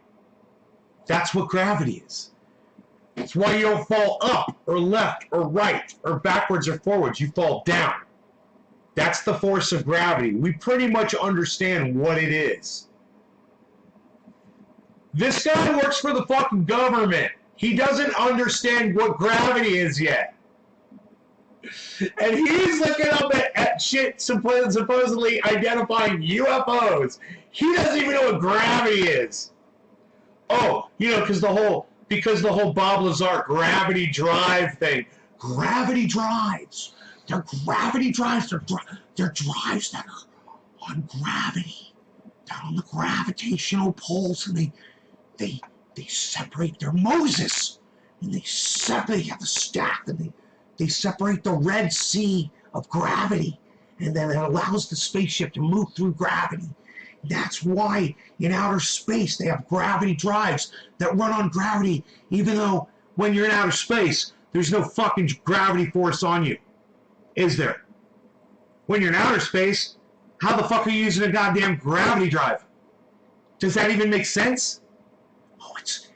A: That's what gravity is. It's why you don't fall up or left or right or backwards or forwards. You fall down. That's the force of gravity. We pretty much understand what it is. This guy works for the fucking government. He doesn't understand what gravity is yet. And he's looking up at shit supposedly identifying UFOs. He doesn't even know what gravity is. Oh, because the whole Bob Lazar gravity drive thing. Gravity drives. They're gravity drives. They're drives that are on gravity. They're on the gravitational poles, and they separate. They're Moses, and they have the stack, and they separate the Red Sea of gravity, and then it allows the spaceship to move through gravity. That's why in outer space they have gravity drives that run on gravity, even though when you're in outer space, there's no fucking gravity force on you. Is there? When you're in outer space, how the fuck are you using a goddamn gravity drive? Does that even make sense? Oh, it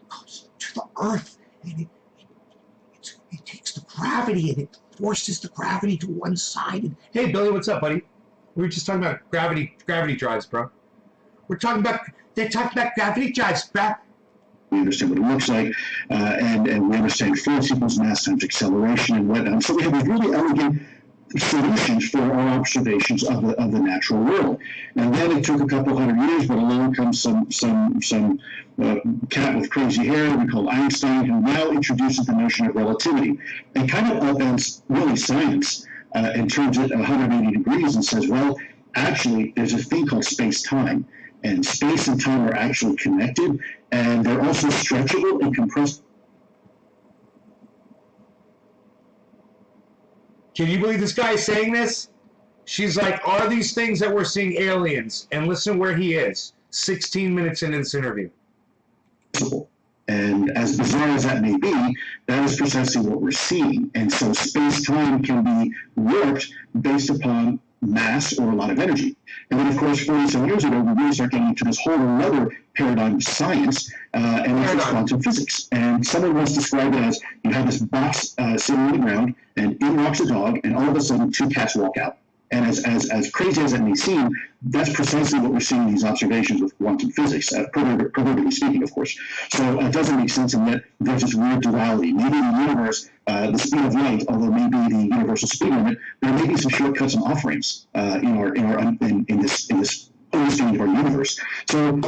A: goes to the Earth, and it takes the gravity, and it forces the gravity to one side. And, hey, Billy, what's up, buddy? We were just talking about gravity drives, bro. They're talking about gravity drives, bro.
F: We understand what it looks like, and we understand force equals mass times acceleration and whatnot. So we have these really elegant solutions for our observations of the natural world. And then it took a couple hundred years, but along comes some cat with crazy hair we call Einstein, who now introduces the notion of relativity and kind of upends really science and turns it 180 degrees and says, well, actually, there's a thing called space-time, and space and time are actually connected, and they're also stretchable and compressed.
A: Can you believe this guy is saying this? She's like, are these things that we're seeing aliens? And listen where he is, 16 minutes into this interview.
F: And as bizarre as that may be, that is precisely what we're seeing. And so space-time can be warped based upon mass or a lot of energy. And then, of course, 47 years ago, we really start getting into this whole other paradigm of science, and it's quantum physics. And someone once described it as you have this box sitting on the ground, and in walks a dog, and all of a sudden, two cats walk out. And as crazy as that may seem, that's precisely what we're seeing in these observations with quantum physics, proverbially speaking, of course. So it doesn't make sense, and yet there's this weird duality. Maybe the universe, the speed of light, although maybe the universal speed limit, there may be some shortcuts and off-ramps in this understanding of our universe. So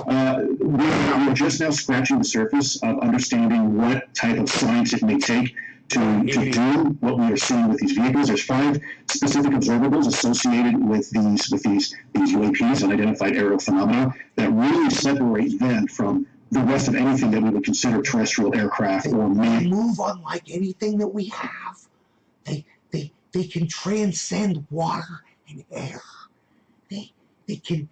F: we're just now scratching the surface of understanding what type of science it may take to do what we are seeing with these vehicles. There's 5 specific observables associated with these UAPs, unidentified aerial phenomena, that really separate them from the rest of anything that we would consider terrestrial aircraft or man.
A: They move unlike anything that we have. They can transcend water and air. They can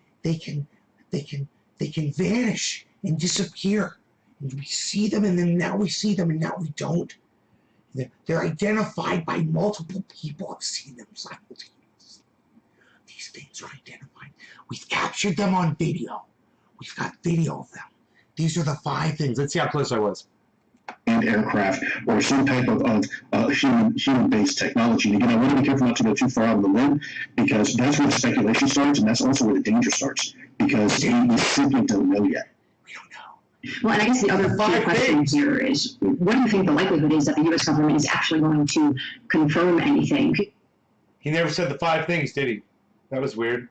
A: vanish and disappear. And we see them, and then now we see them, and now we don't. They're identified by multiple people. I've seen them simultaneously. These things are identified. We've captured them on video. We've got video of them. These are the 5 things. Let's see how close I was.
F: And aircraft or some type of human-based technology. And again, I want to be careful not to go too far out on the limb, because that's where the speculation starts, and that's also where the danger starts, because we simply don't know yet.
A: We don't know.
E: Well, and I guess the other key question here is, what do you think the likelihood is that the U.S. government is actually going to confirm anything?
A: He never said the 5 things, did he? That was weird.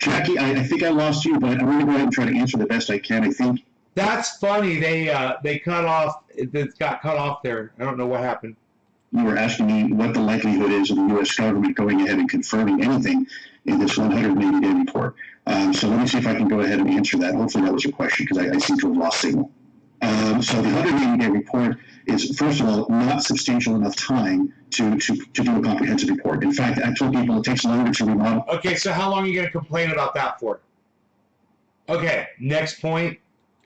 F: Jackie, I think I lost you, but I'm going to go ahead and try to answer the best I can. I think
A: that's funny. They cut off. It got cut off there. I don't know what happened.
F: You were asking me what the likelihood is of the U.S. government going ahead and confirming anything in this 180-day report. So let me see if I can go ahead and answer that. Hopefully that was your question, because I seem to have lost signal. So the 180-day report is, first of all, not substantial enough time to do a comprehensive report. In fact, I told people it takes longer to remodel.
A: Okay, so how long are you going to complain about that for? Okay, next point.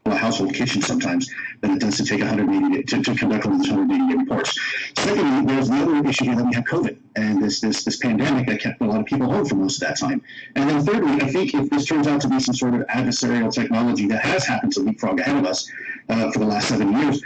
F: A household kitchen sometimes than it does to take 180 to conduct one of these 180-day reports. Secondly, there's the other issue here that we have COVID and this pandemic that kept a lot of people home for most of that time. And then thirdly, I think if this turns out to be some sort of adversarial technology that has happened to leapfrog ahead of us for the last 7 years,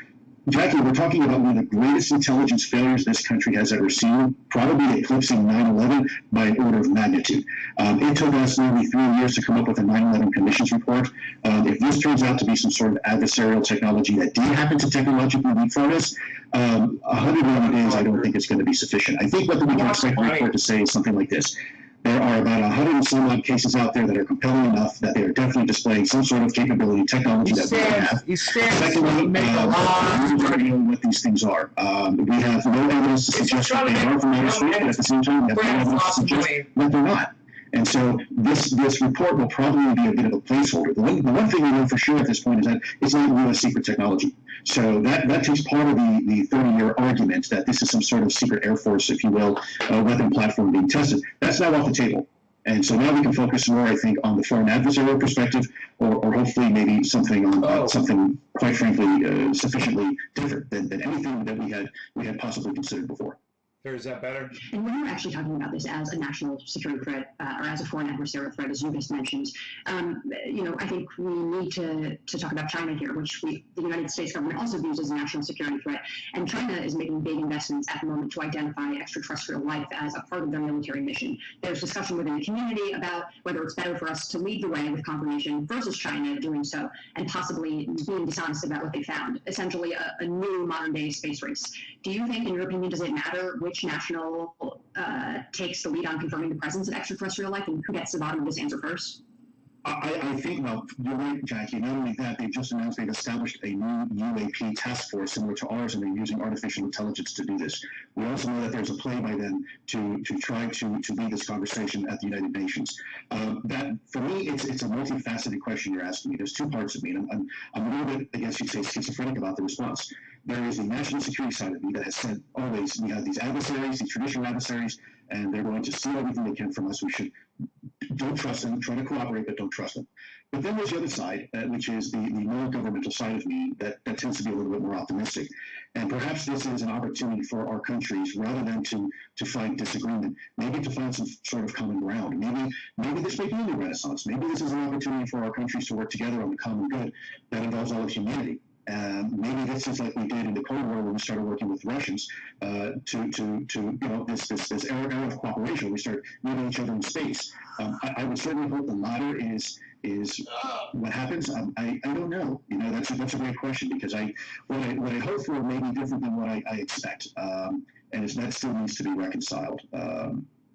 F: Jackie, we're talking about one of the greatest intelligence failures this country has ever seen, probably eclipsing 9/11 by an order of magnitude. It took us nearly 3 years to come up with a 9/11 commission's report. If this turns out to be some sort of adversarial technology that did happen to technologically leapfrog us, 101 days, I don't think it's going to be sufficient. I think what we can expect the report to say is something like this. There are about 100 and some odd cases out there that are compelling enough that they are definitely displaying some sort of capability, technology that we don't have. Secondly, we don't know what these things are. We have no evidence to suggest that they are from outer space, but at the same time, we have no evidence to suggest that they're not. And so this report will probably be a bit of a placeholder. The one thing we know for sure at this point is that it's not U.S. secret technology. So that takes part of the 30-year argument that this is some sort of secret Air Force, if you will, weapon platform being tested. That's now off the table. And so now we can focus more, I think, on the foreign adversarial perspective, or hopefully maybe something on something, quite frankly, sufficiently different than anything that we had possibly considered before.
A: Is that better?
E: And when you're actually talking about this as a national security threat or as a foreign adversarial threat, as you just mentioned, I think we need to talk about China here, which the United States government also views as a national security threat. And China is making big investments at the moment to identify extraterrestrial life as a part of their military mission. There's discussion within the community about whether it's better for us to lead the way with confirmation versus China doing so, and possibly being dishonest about what they found. Essentially, a new modern-day space race. Do you think, in your opinion, does it matter which national takes the lead on confirming the presence of extraterrestrial life, and who gets to the bottom of this answer first?
F: I think, well, you're right, Jackie. Not only that, they've just announced they've established a new UAP task force similar to ours, and they're using artificial intelligence to do this. We also know that there's a play by them to try to lead this conversation at the United Nations. That, for me, it's a multifaceted question you're asking me. There's two parts of me, and I'm a little bit, I guess you'd say, schizophrenic about the response. There is the national security side of me that has said always, we have these adversaries, these traditional adversaries, and they're going to steal everything they can from us. We should don't trust them, try to cooperate, but don't trust them. But then there's the other side, which is the more governmental side of me that tends to be a little bit more optimistic. And perhaps this is an opportunity for our countries, rather than to find disagreement, maybe to find some sort of common ground. Maybe this may be a new renaissance. Maybe this is an opportunity for our countries to work together on the common good that involves all of humanity. Maybe this is like we did in the Cold War when we started working with Russians this era of cooperation. We start meeting each other in space. I would certainly hope the latter is what happens. I don't know. That's a great question, because what I hope for may be different than what I expect, and that still needs to be reconciled.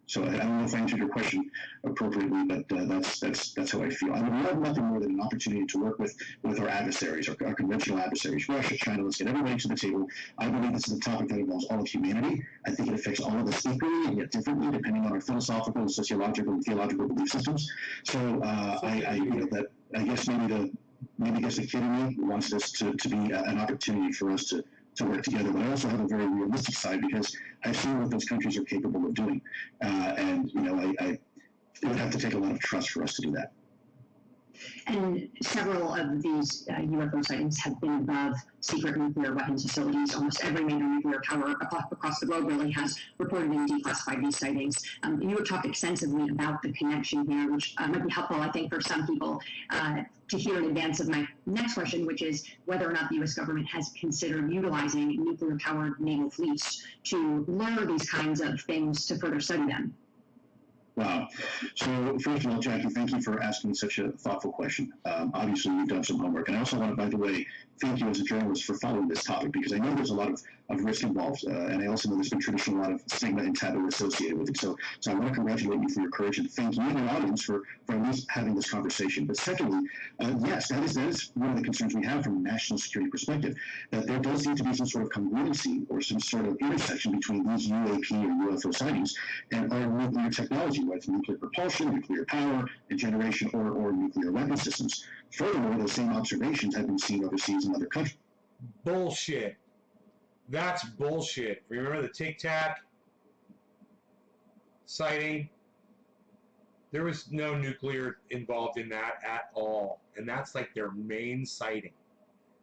F: So I don't know if I answered your question appropriately, but that's how I feel. I would love nothing more than an opportunity to work with our adversaries, our conventional adversaries, Russia, China. Let's get everybody to the table. I believe this is a topic that involves all of humanity. I think it affects all of us equally and yet differently, depending on our philosophical, sociological, and theological belief systems. So I guess maybe the kid in me wants this to be an opportunity for us to work together, but I also have a very realistic side, because I've seen what those countries are capable of doing, and it would have to take a lot of trust for us to do that.
E: And several of these UFO sightings have been above secret nuclear weapons facilities. Almost every major nuclear power across the globe really has reported and declassified these sightings. You have talked extensively about the connection here, which might be helpful, I think, for some people to hear in advance of my next question, which is whether or not the U.S. government has considered utilizing nuclear-powered naval fleets to learn these kinds of things to further study them.
F: Wow. So first of all, Jackie, thank you for asking such a thoughtful question. Obviously, you've done some homework. And I also want to, by the way, thank you as a journalist for following this topic, because I know there's a lot of risk involved. And I also know there's been traditionally a lot of stigma and taboo associated with it. So I want to congratulate you for your courage, and thank you and the audience for at least having this conversation. But secondly, yes, that is one of the concerns we have from a national security perspective, that there does seem to be some sort of congruency or some sort of intersection between these UAP or UFO sightings and our nuclear technology, whether it's nuclear propulsion, nuclear power and generation, or nuclear weapon systems. Furthermore, those same observations have been seen overseas in other countries.
A: Bullshit. That's bullshit. Remember the Tic Tac sighting? There was no nuclear involved in that at all. And that's like their main sighting.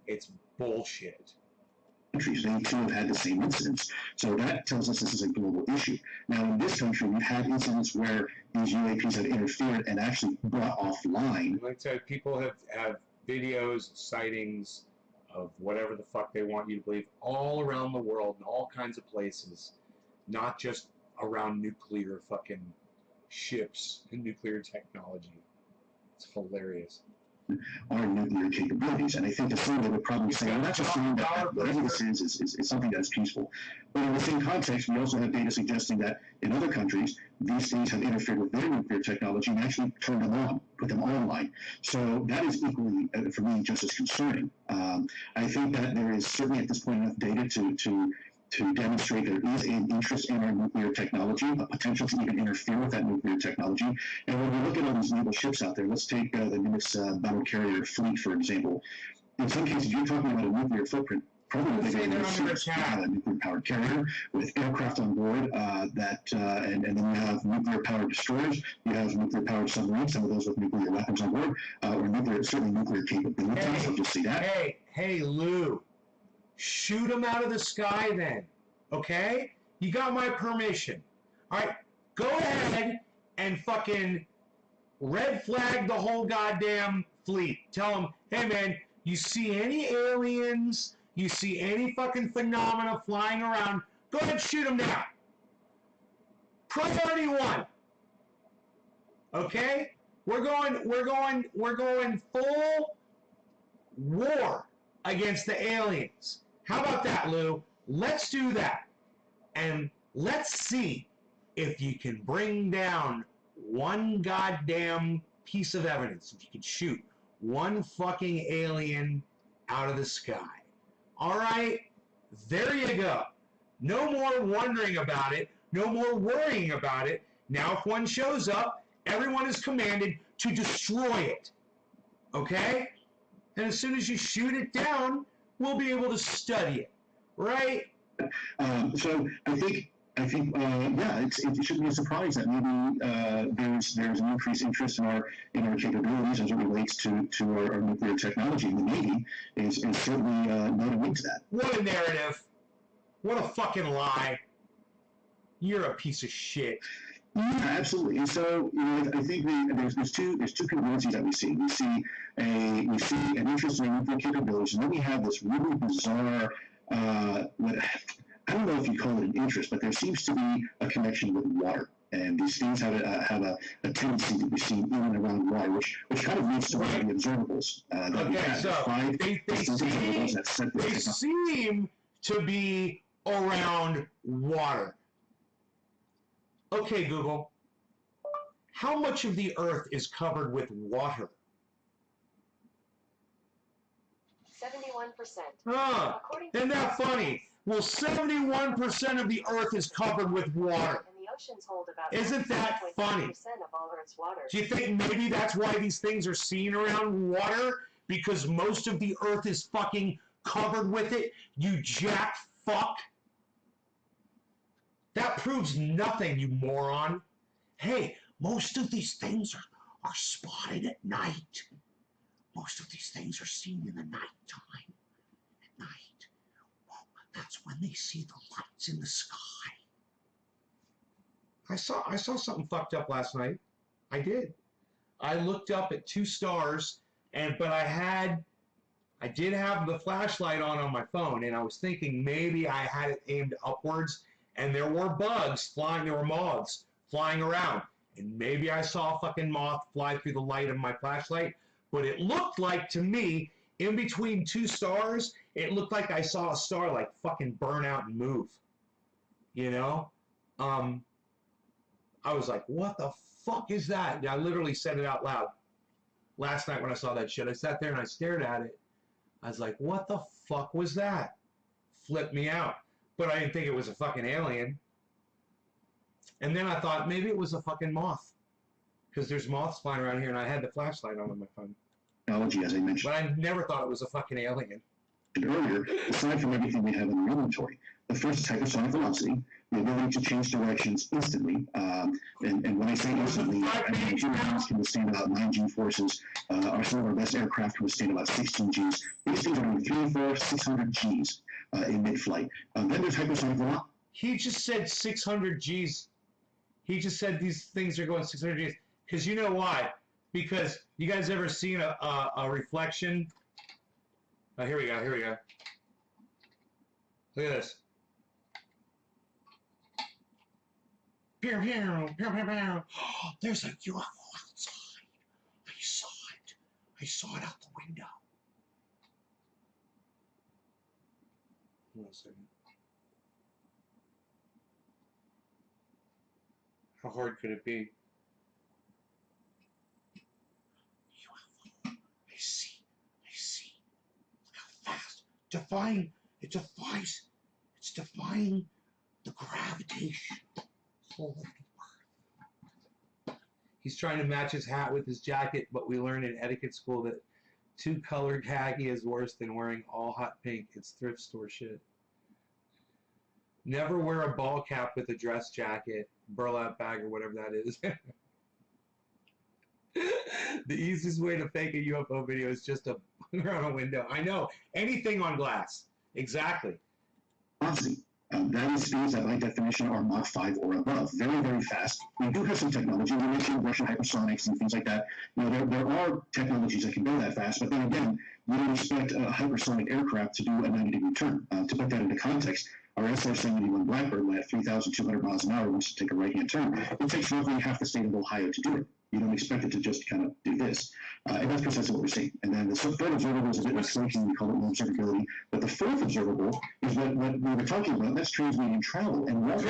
A: It's bullshit.
F: Countries, they too have had the same incidents. So that tells us this is a global issue. Now, in this country, we've had incidents where these UAPs have interfered and actually brought offline.
A: Like I said, people have videos, sightings of whatever the fuck they want you to believe all around the world in all kinds of places, not just around nuclear fucking ships and nuclear technology. It's hilarious.
F: Our nuclear capabilities. And I think the thing they would probably say, I'm not just saying that whatever this is something that is peaceful. But in the same context, we also have data suggesting that in other countries, these things have interfered with their nuclear technology and actually turned them on, put them online. So that is equally, for me, just as concerning. I think that there is certainly at this point enough data to demonstrate there is an interest in our nuclear technology, a potential to even interfere with that nuclear technology. And when we look at all these naval ships out there, let's take the Nimitz battle carrier fleet, for example. In some cases, you're talking about a nuclear footprint, probably bigger than a nuclear-powered carrier with aircraft on board and then you have nuclear-powered destroyers, you have nuclear-powered submarines, some of those with nuclear weapons on board, or certainly nuclear capabilities. I'll just see that.
A: Hey, Lou. Shoot them out of the sky then, okay? You got my permission. All right, go ahead and fucking red flag the whole goddamn fleet. Tell them, hey man, you see any aliens, you see any fucking phenomena flying around, go ahead and shoot them down. Priority one. Okay? We're going full war against the aliens. How about that, Lou? Let's do that. And let's see if you can bring down one goddamn piece of evidence. If you can shoot one fucking alien out of the sky. All right? There you go. No more wondering about it. No more worrying about it. Now if one shows up, everyone is commanded to destroy it. Okay? And as soon as you shoot it down, we'll be able to study it, right?
F: So I think yeah, it shouldn't be a surprise that maybe there's an increased interest in our capabilities as it relates to our nuclear technology. And the Navy is certainly not awake to that.
A: What a narrative! What a fucking lie! You're a piece of shit.
F: Yeah, absolutely. And so, I think there's two congruencies that we see. We see an interest in nuclear capabilities, and then we have this really bizarre. I don't know if you call it an interest, but there seems to be a connection with water, and these things have a tendency to be seen in and around water, which kind of leads to the observables that we have.
A: So they seem to be around water. Okay, Google, how much of the Earth is covered with water?
G: 71%.
A: Isn't that funny? Well, 71% of the Earth is covered with water.
G: And the oceans hold about
A: Isn't that funny?
G: 99.5% of all Earth's water.
A: Do you think maybe that's why these things are seen around water? Because most of the Earth is fucking covered with it? You jack fuck? That proves nothing, you moron. Hey, most of these things are spotted at night. Most of these things are seen in the nighttime. At night. Well, that's when they see the lights in the sky. I saw something fucked up last night. I did. I looked up at 2 stars, but I did have the flashlight on my phone, and I was thinking maybe I had it aimed upwards. And there were there were moths flying around. And maybe I saw a fucking moth fly through the light of my flashlight. But it looked like, to me, in between 2 stars, it looked like I saw a star like fucking burn out and move. You know? I was like, what the fuck is that? And I literally said it out loud. Last night when I saw that shit, I sat there and I stared at it. I was like, what the fuck was that? Flipped me out. But I didn't think it was a fucking alien. And then I thought maybe it was a fucking moth. Because there's moths flying around here and I had the flashlight on my phone.
F: Technology, as I mentioned.
A: But I never thought it was a fucking alien.
F: Earlier, aside from everything we have in our inventory, the first is hypersonic velocity, the ability to change directions instantly. And when I say instantly, I mean humans can withstand about 9 G forces. Some of our best aircraft can withstand about 16 Gs. These things are doing 300, 400, 600 Gs in mid-flight. Then there's hypersonic velocity.
A: He just said 600 Gs. He just said these things are going 600 Gs. Because you know why? Because you guys ever seen a reflection Oh, here we go. Here we go. Look at this. Pew, pew, pew, pew, pew. There's a UFO outside. I saw it. I saw it out the window. Hold on a second. How hard could it be? UFO. I see. I see. Look how fast. Defying. It defies. It's defying the gravitation. Holy word. He's trying to match his hat with his jacket, but we learned in etiquette school that two-color khaki is worse than wearing all hot pink. It's thrift store shit. Never wear a ball cap with a dress jacket, burlap bag, or whatever that is. The easiest way to fake a UFO video is just a booger on a window. I know. Anything on glass. Exactly.
F: Obviously, that speeds that by definition are Mach 5 or above. Very, very fast. We do have some technology. We mentioned Russian hypersonics and things like that. You know, there are technologies that can go that fast, but then again, you don't expect a hypersonic aircraft to do a 90-degree turn. To put that into context, our SR-71 Blackbird at 3,200 miles an hour wants to take a right-hand turn. It takes roughly half the state of Ohio to do it. You don't expect it to just kind of do this. And that's precisely what we're seeing. And then the third observable is a bit like slinking, we call it low observability. But the fourth observable is what we were talking about, that's transmedium travel. And what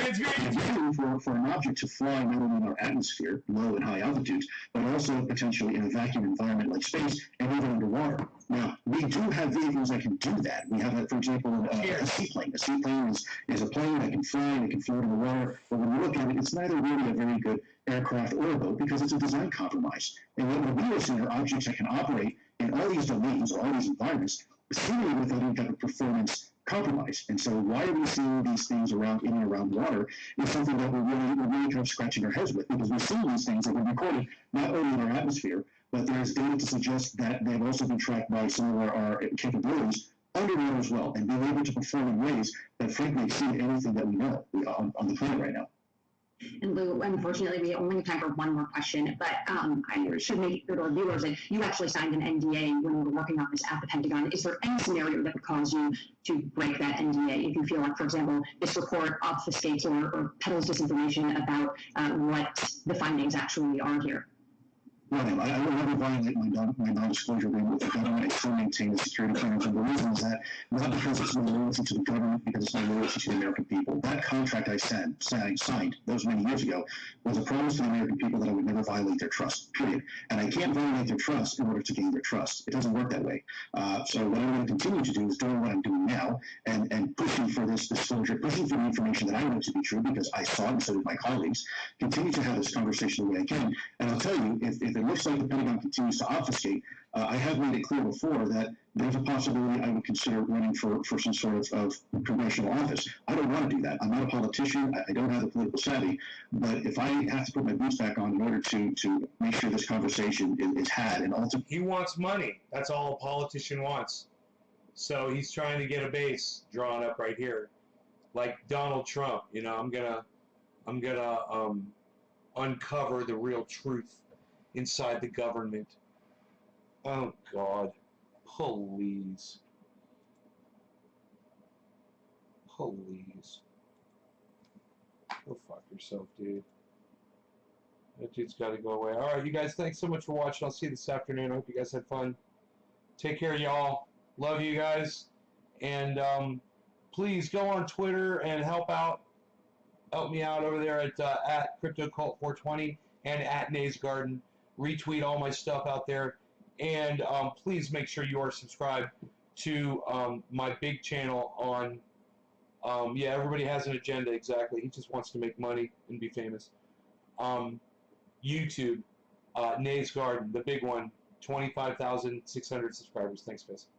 F: for an object to fly not only in our atmosphere, low and high altitudes, but also potentially in a vacuum environment like space and even underwater. Now, we do have vehicles that can do that. We have, for example, a seaplane. A seaplane is a plane that can fly, that can float in the water. But when we look at it, it's neither really a very good aircraft or a boat because it's a design compromise. And what we are seeing are objects that can operate in all these domains or all these environments, seemingly without any type of performance compromise. And so why are we seeing these things around in and around water is something that we're really kind of scratching our heads with, because we're seeing these things that were recorded not only in our atmosphere, but there's data to suggest that they've also been tracked by some of our capabilities underwater as well, and being able to perform in ways that frankly exceed anything that we know on the planet right now.
E: And Lou, unfortunately, we only have time for one more question, but I should make it clear to our viewers that you actually signed an NDA when you were working on this at the Pentagon. Is there any scenario that would cause you to break that NDA if you feel like, for example, this report obfuscates or peddles disinformation about what the findings actually are here?
F: Well, I will never violate my non-disclosure agreement with the government. I still maintain the security clearance, and the reason is that not because it's my loyalty to the government, because it's my loyalty to the American people. That contract I signed those many years ago was a promise to the American people that I would never violate their trust, period. And I can't violate their trust in order to gain their trust. It doesn't work that way. So what I'm going to continue to do is doing what I'm doing now and pushing for this disclosure, pushing for the information that I know to be true because I saw it and so did my colleagues, continue to have this conversation the way I can. And I'll tell you, if it looks like the Pentagon continues to obfuscate, I have made it clear before that there's a possibility I would consider running for some sort of congressional office. I don't want to do that. I'm not a politician. I don't have the political savvy. But if I have to put my boots back on in order to make sure this conversation is had and ultimately...
A: He wants money. That's all a politician wants. So he's trying to get a base drawn up right here. Like Donald Trump, you know, I'm gonna uncover the real truth inside the government. Oh God, please, go fuck yourself, dude. That dude's got to go away. All right, you guys, thanks so much for watching. I'll see you this afternoon. I hope you guys had fun. Take care, y'all. Love you guys, and please go on Twitter and help me out over there at CryptoCult420 and at Nays Garden. Retweet all my stuff out there, and please make sure you are subscribed to my big channel on yeah, everybody has an agenda. Exactly, he just wants to make money and be famous. YouTube, Nays Garden, the big one, 25,600 subscribers. Thanks, guys.